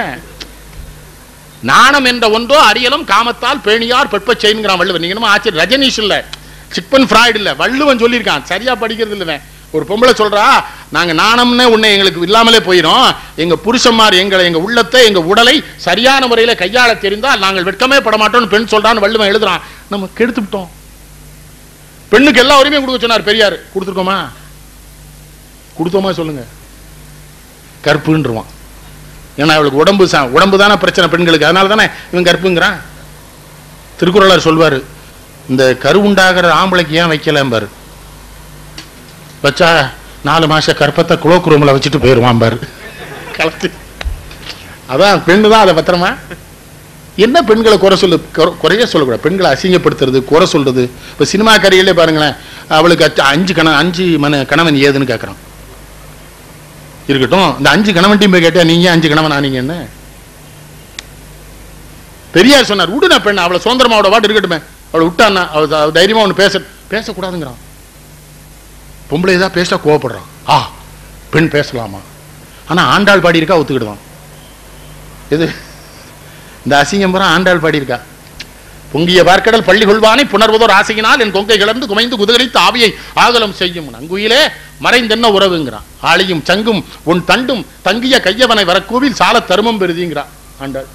நாணம் என்ற ஒன்றோ அறியலும் காமத்தால் பேணியார் பெற்ப செய்யுங்கிறான் வள்ளுவன். நீங்க என்னமோ ஆச்சரிய, ரஜனீஷ் இல்ல, சிக்மன் ஃப்ராய்டு இல்ல, வள்ளுவன் சொல்லியிருக்கான். சரியா படிக்கிறது இல்லை. ஒரு பொம்பளை சொல்றா, நாங்க நாணம்னு உன்னை எங்களுக்கு இல்லாமலே போயிடும். எங்க புருஷன்மார் எங்க உள்ளத்தை எங்க உடலை சரியான முறையில கையாள தெரிந்தால் நாங்கள் வெட்கமே பட மாட்டோம் பெண் சொல்றான்னு வள்ளுவன் எழுதுறான். நம்ம கெடுத்துட்டோம். பெண்ணுக்கு எல்லா உரிமையும் கொடுக்க சொன்னார் பெரியார். கொடுத்துருக்கோமா? கொடுத்தோமா சொல்லுங்க? கற்புன்றுவான். ஏன்னா அவளுக்கு உடம்பு தானே பிரச்சனை பெண்களுக்கு, அதனால தானே இவன் கற்புங்கிறான். திருக்குறளர் சொல்வாரு, இந்த கருவுண்டாகிற ஆம்பளைக்கு ஏன் வைக்கலம்பாரு. வச்சா 4 மாசம் கற்பத்தை குளோக்கு ரூம்ல வச்சுட்டு போயிருவான் பாரு. கலத்து. அதான் பெண்ணு தான் அதை பத்திரமா. என்ன பெண்களை குறை குறைய சொல்லக்கூடாது. பெண்களை அசிங்கப்படுத்துறது, குறை சொல்றது. இப்ப சினிமா கரையிலே பாருங்களேன், அவளுக்கு 5 கணவன் ஏதுன்னு கேட்கறான். இருக்கட்டும், இந்த 5 கணவன்ட்டையும் போய் கேட்டா நீங்க 5 கணவன் ஆனீங்கன்னு பெரியார் சொன்னார். விடுன பெண், அவளை சுதந்திரமா அவட வாட்டு இருக்கட்டுமே, அவளை விட்டான்னா அவ தைரியமா ஒண்ணு பேசக்கூடாதுங்கிறான். பொம்பளை ஏதாவது பேச கோவப்படுறான். பெண் பேசலாமா? ஆனா ஆண்டாள் பாடி இருக்கா, ஒத்துக்கிடுவான். எது இந்த அசிங்கம் புறம் ஆண்டாள் பாடி இருக்கா. பொங்கிய பார்க்கடல் பள்ளி கொள்வானை புணர்வதோர் ஆசையினால் என் கொங்கை கிளர்ந்து குமைந்து குதிகரித்து ஆவியை ஆகலம் செய்யும் அங்குயிலே மறைந்தென்ன உறவுங்கிறான். ஆளியும் சங்கும் உன் தண்டும் தங்கிய கையவனை வரக்கூவில் சால தருமம் பெறுதிங்கிறான் ஆண்டாள்.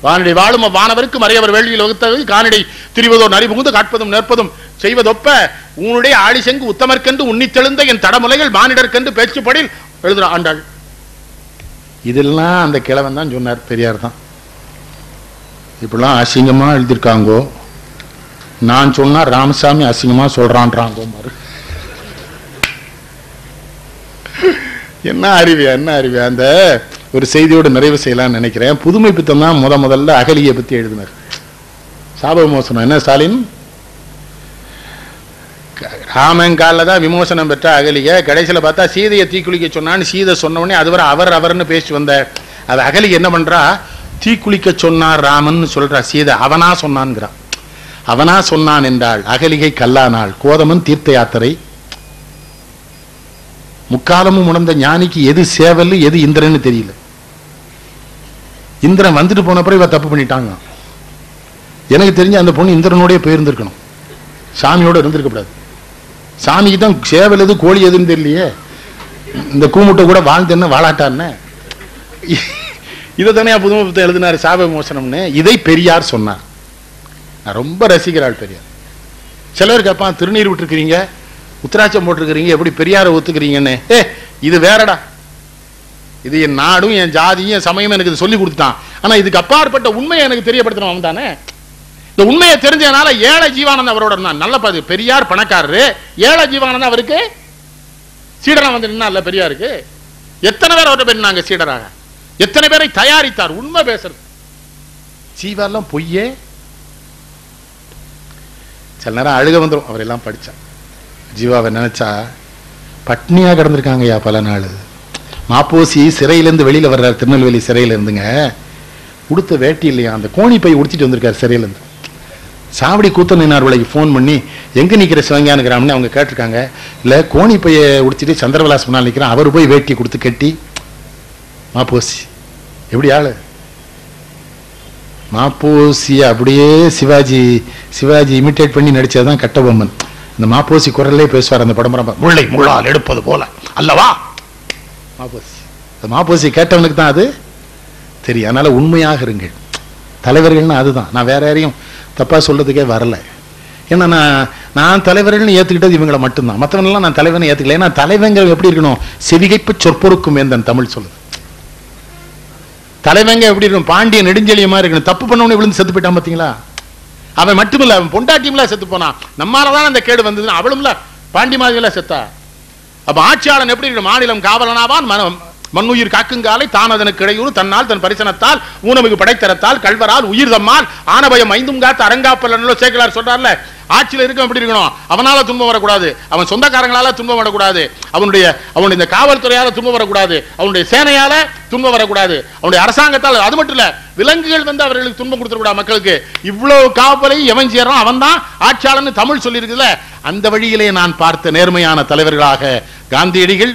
வானடை வாழும் வானவருக்கு மறையவர் வேள்வியில் வகுத்தது கானடை திரிவதோர் நரி புகுந்து காட்பதும் நேர்ப்பதும் செய்வதொப்ப உன்னுடைய ஆளி செங்கு உத்தமர்க்கென்று உன்னித்தெழுந்த என் தடமுலைகள் மானிடர்க்கென்று பேச்சுப்படில் எழுதுற ஆண்டாள். இதெல்லாம் அந்த கிழவன் தான் சொன்னார், பெரியார் தான். இப்படிலாம் அசிங்கமா எழுதியிருக்காங்கோ. நான் சொன்னா ராமசாமி அசிங்கமா சொல்றான்றாங்கோ. என்ன அறிவியா, என்ன அறிவியா. அந்த ஒரு செய்தியோடு நிறைவு செய்யலாம்னு நினைக்கிறேன். புதுமை பித்தம் தான் முதல்ல அகலியை பத்தி எழுதினார். சாப விமோசனம் என்ன ஸ்டாலின்? ராமங்கால தான் விமோசனம் பெற்ற அகலிய. கடைசியில் பார்த்தா சீதையை தீக்குளிக்க சொன்னான்னு சீதை சொன்ன உடனே அதுவரை அவர்னு பேசி வந்த அது அகலிய என்ன பண்றா, தீக்குளிக்க சொன்னார் ராமன் சொல்றா. சீதை அவனா சொன்னான்ங்கிறான். அவனா சொன்னான் என்றாள். அகலிகை கல்லானாள். கோதமன் தீர்த்த யாத்திரை. முக்காலமும் உணர்ந்த ஞானிக்கு எது சேவல் எது இந்திரன்னு தெரியல. இந்திரன் வந்துட்டு போன பிறகு இவ தப்பு பண்ணிட்டாங்க. எனக்கு தெரிஞ்ச அந்த பொண்ணு இந்திரனோடய போயிருந்திருக்கணும், சாமியோட இருந்திருக்க கூடாது. சாமிக்கு தான் சேவல் எது கோழி எதுன்னு தெரியலையே. இந்த கூமுட்டை கூட வாழ்ந்தென்ன வாழாட்டான்னு இதை தானே புதுமை புத்தகம் எழுதினார் சாப விமோசனம்னு. இதை பெரியார் சொன்னார். நான் ரொம்ப ரசிக்கிறாள் பெரியார். சிலர் கேட்பான், திருநீர் விட்டுருக்கிறீங்க, உத்திராட்சம் போட்டிருக்கிறீங்க, எப்படி பெரியாரை ஒத்துக்கிறீங்கன்னு. இது வேறடா. இது என் நாடும் என் ஜாதியும் என் சமயம் எனக்கு இது சொல்லி கொடுத்தான். ஆனா இதுக்கு அப்பாற்பட்ட உண்மையை எனக்கு தெரியப்படுத்தணும் அவன் தானே. இந்த உண்மையை தெரிஞ்சதுனால ஏழை ஜீவானந்தம் அவரோட இருந்தான். நல்ல பாது. பெரியார் பணக்காரரு, ஏழை ஜீவானந்தம் அவருக்கு சீடரா வந்து நின்னா பெரியாருக்கு. எத்தனை பேர் அவர்கிட்ட போயிருந்தாங்க சீடராக, எத்தனை பேரை தயாரித்தார். உண்மை பேசுறது. ஜீவாலாம் பொய்யே. சில நேரம் அழுக வந்துடும். அவரெல்லாம் படிச்சா ஜீவாவை நினைச்சா. பட்னியா கிடந்திருக்காங்கய்யா பல நாள். மாப்போசி சிறையிலேருந்து வெளியில வர்றாரு, திருநெல்வேலி சிறையில இருந்துங்க. உடுத்த வேட்டி இல்லையா, அந்த கோணி பை உடுத்திட்டு வந்திருக்காரு சிறையிலேருந்து. சாவடி கூத்தனார்வளைக்கு ஃபோன் பண்ணி எங்க நிக்கிற சிவஞானுக்கிறாம்னு அவங்க கேட்டிருக்காங்க. இல்ல கோணி பையை உடுத்திட்டு சந்திரவிலாஸ் முன்னால் நிற்கிறான். அவர் போய் வேட்டி கொடுத்து கட்டி. மாப்போசி எப்படி ஆளு. மாப்போசியை அப்படியே சிவாஜி இமிட்டேட் பண்ணி நடிச்சதுதான் கட்டபொம்மன். இந்த மாப்போசி குரல்லே பேசுவார் அந்த படம். முல்லை முள்ளால் எடுப்பது போல அல்லவா மாப்போசி. மாப்போசி கேட்டவனுக்கு தான் அது தெரியும். அதனால உண்மையாக இருங்கள். தலைவர்கள்னு அதுதான். நான் வேற யாரையும் தப்பா சொல்றதுக்கே வரல. ஏன்னா நான் தலைவர்கள்னு ஏத்துக்கிட்டது இவங்களை மட்டும்தான். மற்றவங்களாம் நான் தலைவனை ஏத்துக்கல. ஏன்னா தலைவங்க எப்படி இருக்கணும்? செவிகைப்பு சொற்பொருக்கும் வேந்தன் தமிழ் சொல்லுது. தலைவங்க எப்படி இருக்கணும்? பாண்டிய நெடுஞ்செழியமா இருக்கணும். தப்பு பண்ணவனே விழுந்து செத்து போயிட்டான் பாத்தீங்களா? அவன் மட்டுமில்ல, அவன் பொண்டாட்டியும்ல செத்து போனான். நம்மாலதான் அந்த கேடு வந்தது. அவளும்ல பாண்டி மாதிரில செத்தா. அப்ப ஆட்சியாளன் எப்படி இருக்கணும்? மாநிலம் காவலனாவான், மண்ணுயிர் காக்குங்காலை தான் அதனுக்கு இடையூறு தன்னால் தன் பரிசனத்தால் ஊனமிகு படைத்தரத்தால் கல்வரால் உயிர் தம்மால் ஆனபயம் ஐந்தும் காத்து அரங்காப்பல் சேக்கலார் சொல்றார்ல. ஆட்சியில் இருக்க எப்படி இருக்கணும்? அவனால துன்பம் வரக்கூடாது, அவன் சொந்தக்காரங்களால துன்பம் வரக்கூடாது, அவனுடைய இந்த காவல்துறையால துன்பம் வரக்கூடாது, அவனுடைய சேனையால துன்பம் வரக்கூடாது, அவனுடைய அரசாங்கத்தால். அது மட்டும் இல்ல, விலங்குகள் வந்து அவர்களுக்கு துன்பம் கொடுத்துடக்கூடாது மக்களுக்கு. இவ்வளவு காவலை எவன் செய்யறான்? அவன் தான் ஆட்சியாளன்னு தமிழ் சொல்லி இருக்குல்ல. அந்த வழியிலே நான் பார்த்த நேர்மையான தலைவர்களாக காந்தியடிகள்,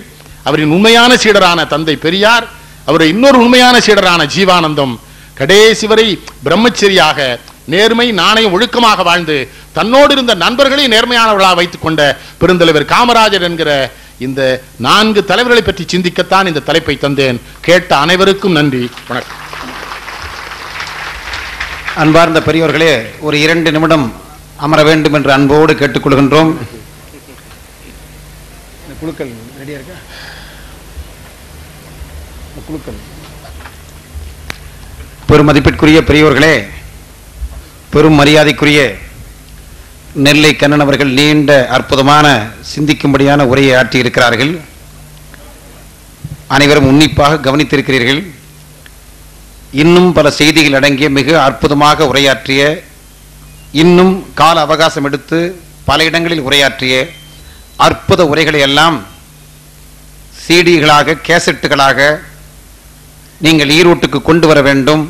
அவரின் உண்மையான சீடரான தந்தை பெரியார், அவருடைய இன்னொரு உண்மையான சீடரான ஜீவானந்தம், கடைசி வரை பிரம்மச்சரியாக நேர்மை நாணயம் ஒழுக்கமாக வாழ்ந்து தன்னோடு இருந்த நண்பர்களை நேர்மையானவர்களாக வைத்துக் கொண்ட பெருந்தலைவர் காமராஜர் என்கிற இந்த 4 தலைவர்களை பற்றி சிந்திக்கத்தான் இந்த தலைப்பை தந்தேன். கேட்ட அனைவருக்கும் நன்றி, வணக்கம். அன்பார்ந்த பெரியோர்களே, ஒரு 2 நிமிடம் அமர வேண்டும் என்று அன்போடு கேட்டுக்கொள்கின்றோம். குழுக்கள் ரெடியா இருக்கா? குழுக்கள். பெருமதிப்பிற்குரிய பெரியோர்களே, பெரும் மரியாதைக்குரிய நெல்லை கண்ணன் அவர்கள் நீண்ட அற்புதமான சிந்திக்கும்படியான உரையை ஆற்றியிருக்கிறார்கள். அனைவரும் உன்னிப்பாக கவனித்திருக்கிறீர்கள். இன்னும் பல செய்திகள் அடங்கிய மிக அற்புதமாக உரையாற்றிய, இன்னும் கால அவகாசம் எடுத்து பல இடங்களில் உரையாற்றிய அற்புத உரைகளை எல்லாம் சிடிகளாக, கேசட்டுகளாக நீங்கள் ஈரோட்டுக்கு கொண்டு வர வேண்டும்,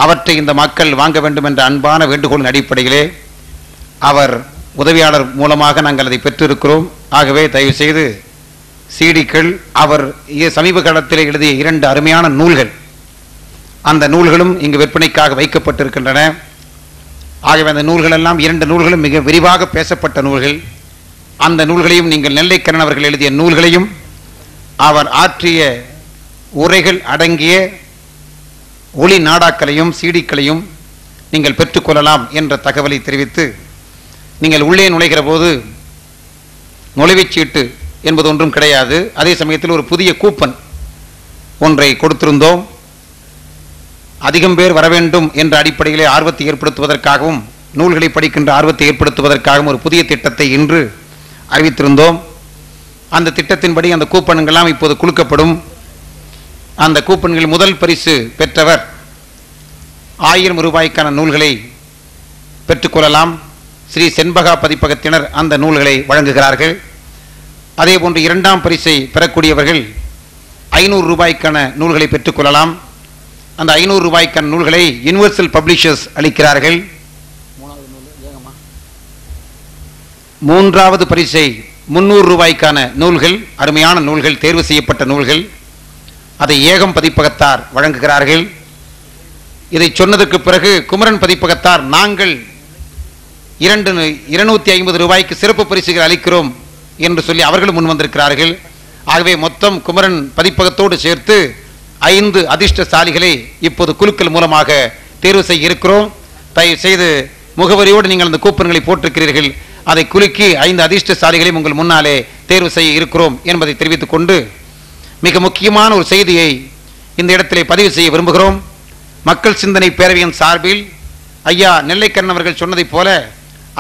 அவற்றை இந்த மக்கள் வாங்க வேண்டும் என்ற அன்பான வேண்டுகோளின் அடிப்படையிலே அவர் உதவியாளர் மூலமாக நாங்கள் அதை பெற்றிருக்கிறோம். ஆகவே தயவு செய்து சிடிக்கள், அவர் சமீப காலத்தில் எழுதிய 2 அருமையான நூல்கள், அந்த நூல்களும் இங்கு விற்பனைக்காக வைக்கப்பட்டிருக்கின்றன. ஆகவே அந்த நூல்கள் எல்லாம் 2 நூல்களும் மிக விரிவாக பேசப்பட்ட நூல்கள். அந்த நூல்களையும் நீங்கள் நெல்லைக்கண்ணன் அவர்கள் எழுதிய நூல்களையும் அவர் ஆற்றிய உரைகள் அடங்கிய ஒளி நாடாக்களையும் சிடிக்களையும் நீங்கள் பெற்றுக்கொள்ளலாம் என்ற தகவலை தெரிவித்து, நீங்கள் உள்ளே நுழைகிற போது நுழைவுச்சீட்டு என்பது ஒன்றும் கிடையாது. அதே சமயத்தில் ஒரு புதிய கூப்பன் ஒன்றை கொடுத்திருந்தோம். அதிகம் பேர் வர வேண்டும் என்ற அடிப்படையிலே ஆர்வத்தை ஏற்படுத்துவதற்காகவும் நூல்களை படிக்கின்ற ஆர்வத்தை ஏற்படுத்துவதற்காகவும் ஒரு புதிய திட்டத்தை இன்று அறிவித்திருந்தோம். அந்த திட்டத்தின்படி அந்த கூப்பன்கள்லாம் இப்போது குலுக்கப்படும். அந்த கூப்பன்கள் முதல் பரிசு பெற்றவர் 1000 ரூபாய்க்கான நூல்களை பெற்றுக்கொள்ளலாம். ஸ்ரீ செண்பகா பதிப்பகத்தினர் அந்த நூல்களை வழங்குகிறார்கள். அதே போன்று 2ஆம் பரிசை பெறக்கூடியவர்கள் 500 ரூபாய்க்கான நூல்களை பெற்றுக்கொள்ளலாம். அந்த 500 ரூபாய்க்கான நூல்களை யுனிவர்சல் பப்ளிஷர்ஸ் அளிக்கிறார்கள். 3வது பரிசை 300 ரூபாய்க்கான நூல்கள், அருமையான நூல்கள், தேர்வு செய்யப்பட்ட நூல்கள், அதை ஏகம் பதிப்பகத்தார் வழங்குகிறார்கள். இதை சொன்னதற்கு பிறகு குமரன் பதிப்பகத்தார் நாங்கள் 250 ரூபாய்க்கு சிறப்பு பரிசுகள் அளிக்கிறோம் என்று சொல்லி அவர்களும் முன் வந்திருக்கிறார்கள். ஆகவே மொத்தம் குமரன் பதிப்பகத்தோடு சேர்த்து 5 அதிர்ஷ்டசாலிகளை இப்போது குழுக்கள் மூலமாக தேர்வு செய்ய இருக்கிறோம். தயவு செய்து முகவரியோடு நீங்கள் அந்த கூப்பன்களை போட்டிருக்கிறீர்கள், அதை குலுக்கி 5 அதிர்ஷ்டசாலிகளையும் உங்கள் முன்னாலே தேர்வு செய்ய இருக்கிறோம் என்பதை தெரிவித்துக் கொண்டு மிக முக்கியமான ஒரு செய்தியை இந்த இடத்திலே பதிவு செய்ய விரும்புகிறோம். மக்கள் சிந்தனை பேரவையின் சார்பில் ஐயா நெல்லைக்கண்ணன் அவர்கள் சொன்னதைப் போல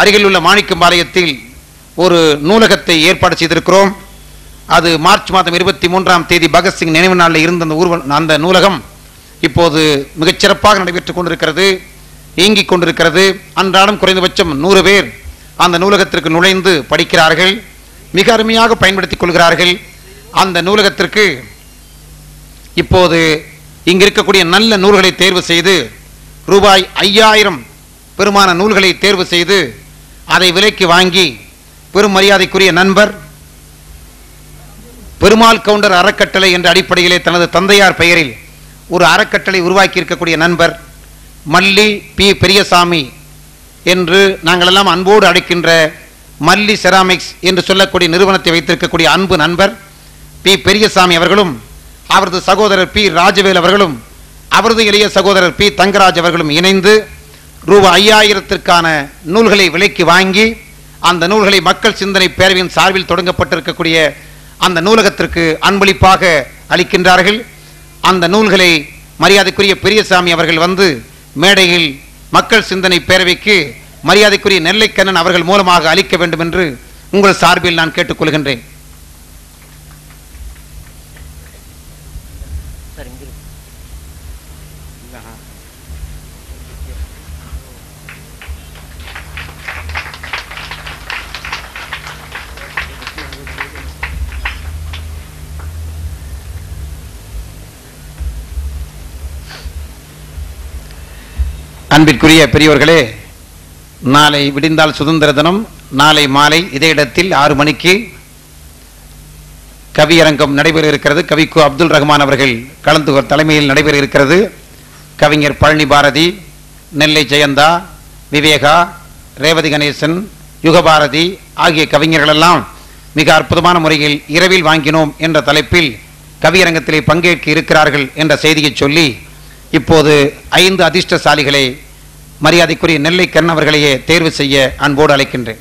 அருகில் உள்ள மாணிக்கம்பாளையத்தில் ஒரு நூலகத்தை ஏற்பாடு செய்திருக்கிறோம். அது மார்ச் மாதம் 23ஆம் தேதி பகத்சிங் நினைவு நாளில் இருந்த அந்த நூலகம் இப்போது மிகச்சிறப்பாக நடைபெற்றுக் கொண்டிருக்கிறது, இயங்கிக் கொண்டிருக்கிறது. அன்றாடம் குறைந்தபட்சம் 100 பேர் அந்த நூலகத்திற்கு நுழைந்து படிக்கிறார்கள், மிக அருமையாக பயன்படுத்திக் கொள்கிறார்கள். அந்த நூலகத்திற்கு இப்போது இங்கு இருக்கக்கூடிய நல்ல நூல்களை தேர்வு செய்து ரூபாய் 5000 பெருமான நூல்களை தேர்வு செய்து அதை விலைக்கு வாங்கி பெரும் மரியாதைக்குரிய நண்பர் பெருமாள் கவுண்டர் அறக்கட்டளை என்ற அடிப்படையிலே தனது தந்தையார் பெயரில் ஒரு அறக்கட்டளை உருவாக்கி இருக்கக்கூடிய நண்பர் மல்லி பி பெரியசாமி என்று நாங்கள் எல்லாம் அன்போடு அழைக்கின்ற மல்லி செராமிக்ஸ் என்று சொல்லக்கூடிய நிறுவனத்தை வைத்திருக்கக்கூடிய அன்பு நண்பர் பி பெரியசாமி அவர்களும் அவரது சகோதரர் பி ராஜவேல் அவர்களும் அவரது இளைய சகோதரர் பி தங்கராஜ் அவர்களும் இணைந்து ரூபாய் 5000க்கான நூல்களை விலைக்கு வாங்கி அந்த நூல்களை மக்கள் சிந்தனை பேரவையின் சார்பில் தொடங்கப்பட்டிருக்கக்கூடிய அந்த நூலகத்திற்கு அன்பளிப்பாக அளிக்கின்றார்கள். அந்த நூல்களை மரியாதைக்குரிய பெரியசாமி அவர்கள் வந்து மேடையில் மக்கள் சிந்தனை பேரவைக்கு மரியாதைக்குரிய நெல்லைக்கண்ணன் அவர்கள் மூலமாக அளிக்க வேண்டும் என்று உங்கள் சார்பில் நான் கேட்டுக்கொள்கின்றேன். அன்பிற்குரிய பெரியவர்களே, நாளை விடிந்தால் சுதந்திர தினம். நாளை மாலை இதே இடத்தில் 6 மணிக்கு கவியரங்கம் நடைபெற இருக்கிறது. கவிக்கு அப்துல் ரஹ்மான் அவர்கள் தலைமையில் நடைபெற இருக்கிறது. கவிஞர் பழனி பாரதி, நெல்லை ஜெயந்தா, விவேகா, ரேவதி கணேசன், யுகபாரதி ஆகிய கவிஞர்களெல்லாம் மிக அற்புதமான முறையில் இரவில் வாங்கினோம் என்ற தலைப்பில் கவியரங்கத்திலே பங்கேற்க இருக்கிறார்கள் என்ற செய்தியை சொல்லி இப்போது 5 அதிர்ஷ்டசாலிகளை மரியாதைக்குரிய நெல்லைக்கண்ணன் அவர்களையே தேர்வு செய்ய அன்போடு அழைக்கின்றேன்.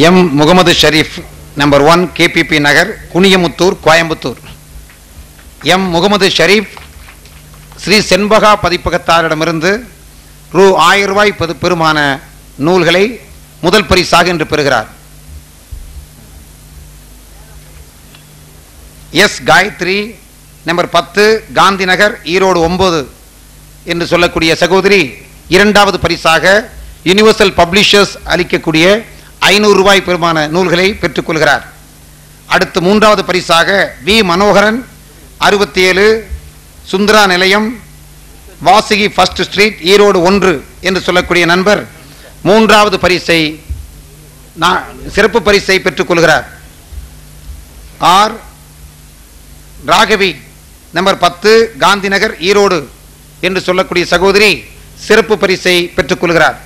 M Mohammed Sharif, number 1, KPP Nagar, Kuniyamuthur, Coimbatore. M Mohammed Sharif Sri Shenbaga பதிப்பகத்தாரிடமிருந்து ரூ. 1000 பெருமான நூல்களை முதல் பரிசாக இன்று பெறுகிறார். எஸ் காயத்ரி, நம்பர் 10, காந்தி நகர், ஈரோடு 9 என்று சொல்லக்கூடிய சகோதரி 2வது பரிசாக யூனிவர்சல் பப்ளிஷர்ஸ் அளிக்கக்கூடிய 500 ரூபாய் பெருமான நூல்களை பெற்றுக்கொள்கிறார். அடுத்து 3வது பரிசாக வி மனோகரன், 67, சுந்தரா நிலையம், வாசுகி ஃபர்ஸ்ட் ஸ்ட்ரீட், ஈரோடு 1 என்று சொல்லக்கூடிய நண்பர் 3வது பரிசை சிறப்பு பரிசை பெற்றுக்கொள்கிறார். ஆர் ராகவி, நம்பர் 10, காந்தி நகர், ஈரோடு என்று சொல்லக்கூடிய சகோதரி சிறப்பு பரிசை பெற்றுக்கொள்கிறார்.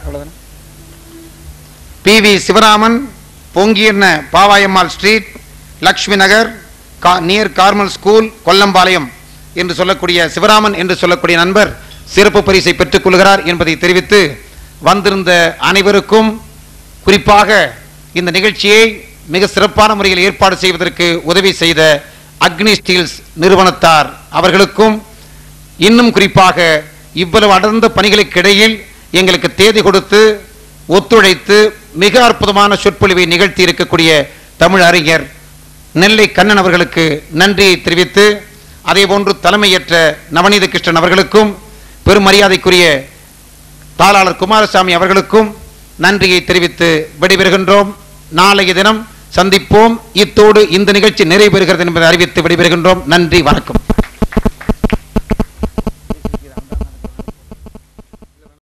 PV சிவராமன், பொங்கியண்ண பாவாயம்மாள் ஸ்ட்ரீட், லக்ஷ்மி நகர், நியர் கார்மல் ஸ்கூல், கொல்லம்பாளையம் என்று சொல்லக்கூடிய சிவராமன் என்று சொல்லக்கூடிய நண்பர் சிறப்பு பரிசை பெற்றுக்கொள்கிறார் என்பதை தெரிவித்து வந்திருந்த அனைவருக்கும், குறிப்பாக இந்த நிகழ்ச்சியை மிக சிறப்பான முறையில் ஏற்பாடு செய்வதற்கு உதவி செய்த அக்னி ஸ்டீல்ஸ் நிறுவனத்தார் அவர்களுக்கும், இன்னும் குறிப்பாக இவ்வளவு அடர்ந்த பணிகளுக்கு இடையில் எங்களுக்கு தேதி கொடுத்து ஒத்துழைத்து மிக அற்புதமான சொற்பொழிவை நிகழ்த்தி இருக்கக்கூடிய தமிழ் அறிஞர் நெல்லை கண்ணன் அவர்களுக்கு நன்றியை தெரிவித்து, அதேபோன்று தலைமையேற்ற நவநீத கிருஷ்ணன் அவர்களுக்கும், பெருமரியாதைக்குரிய தாளாளர் குமாரசாமி அவர்களுக்கும் நன்றியை தெரிவித்து விடைபெறுகின்றோம். நாளைய தினம் சந்திப்போம். இத்தோடு இந்த நிகழ்ச்சி நிறைவு பெறுகிறது என்பதை அறிவித்து விடைபெறுகின்றோம். நன்றி, வணக்கம்.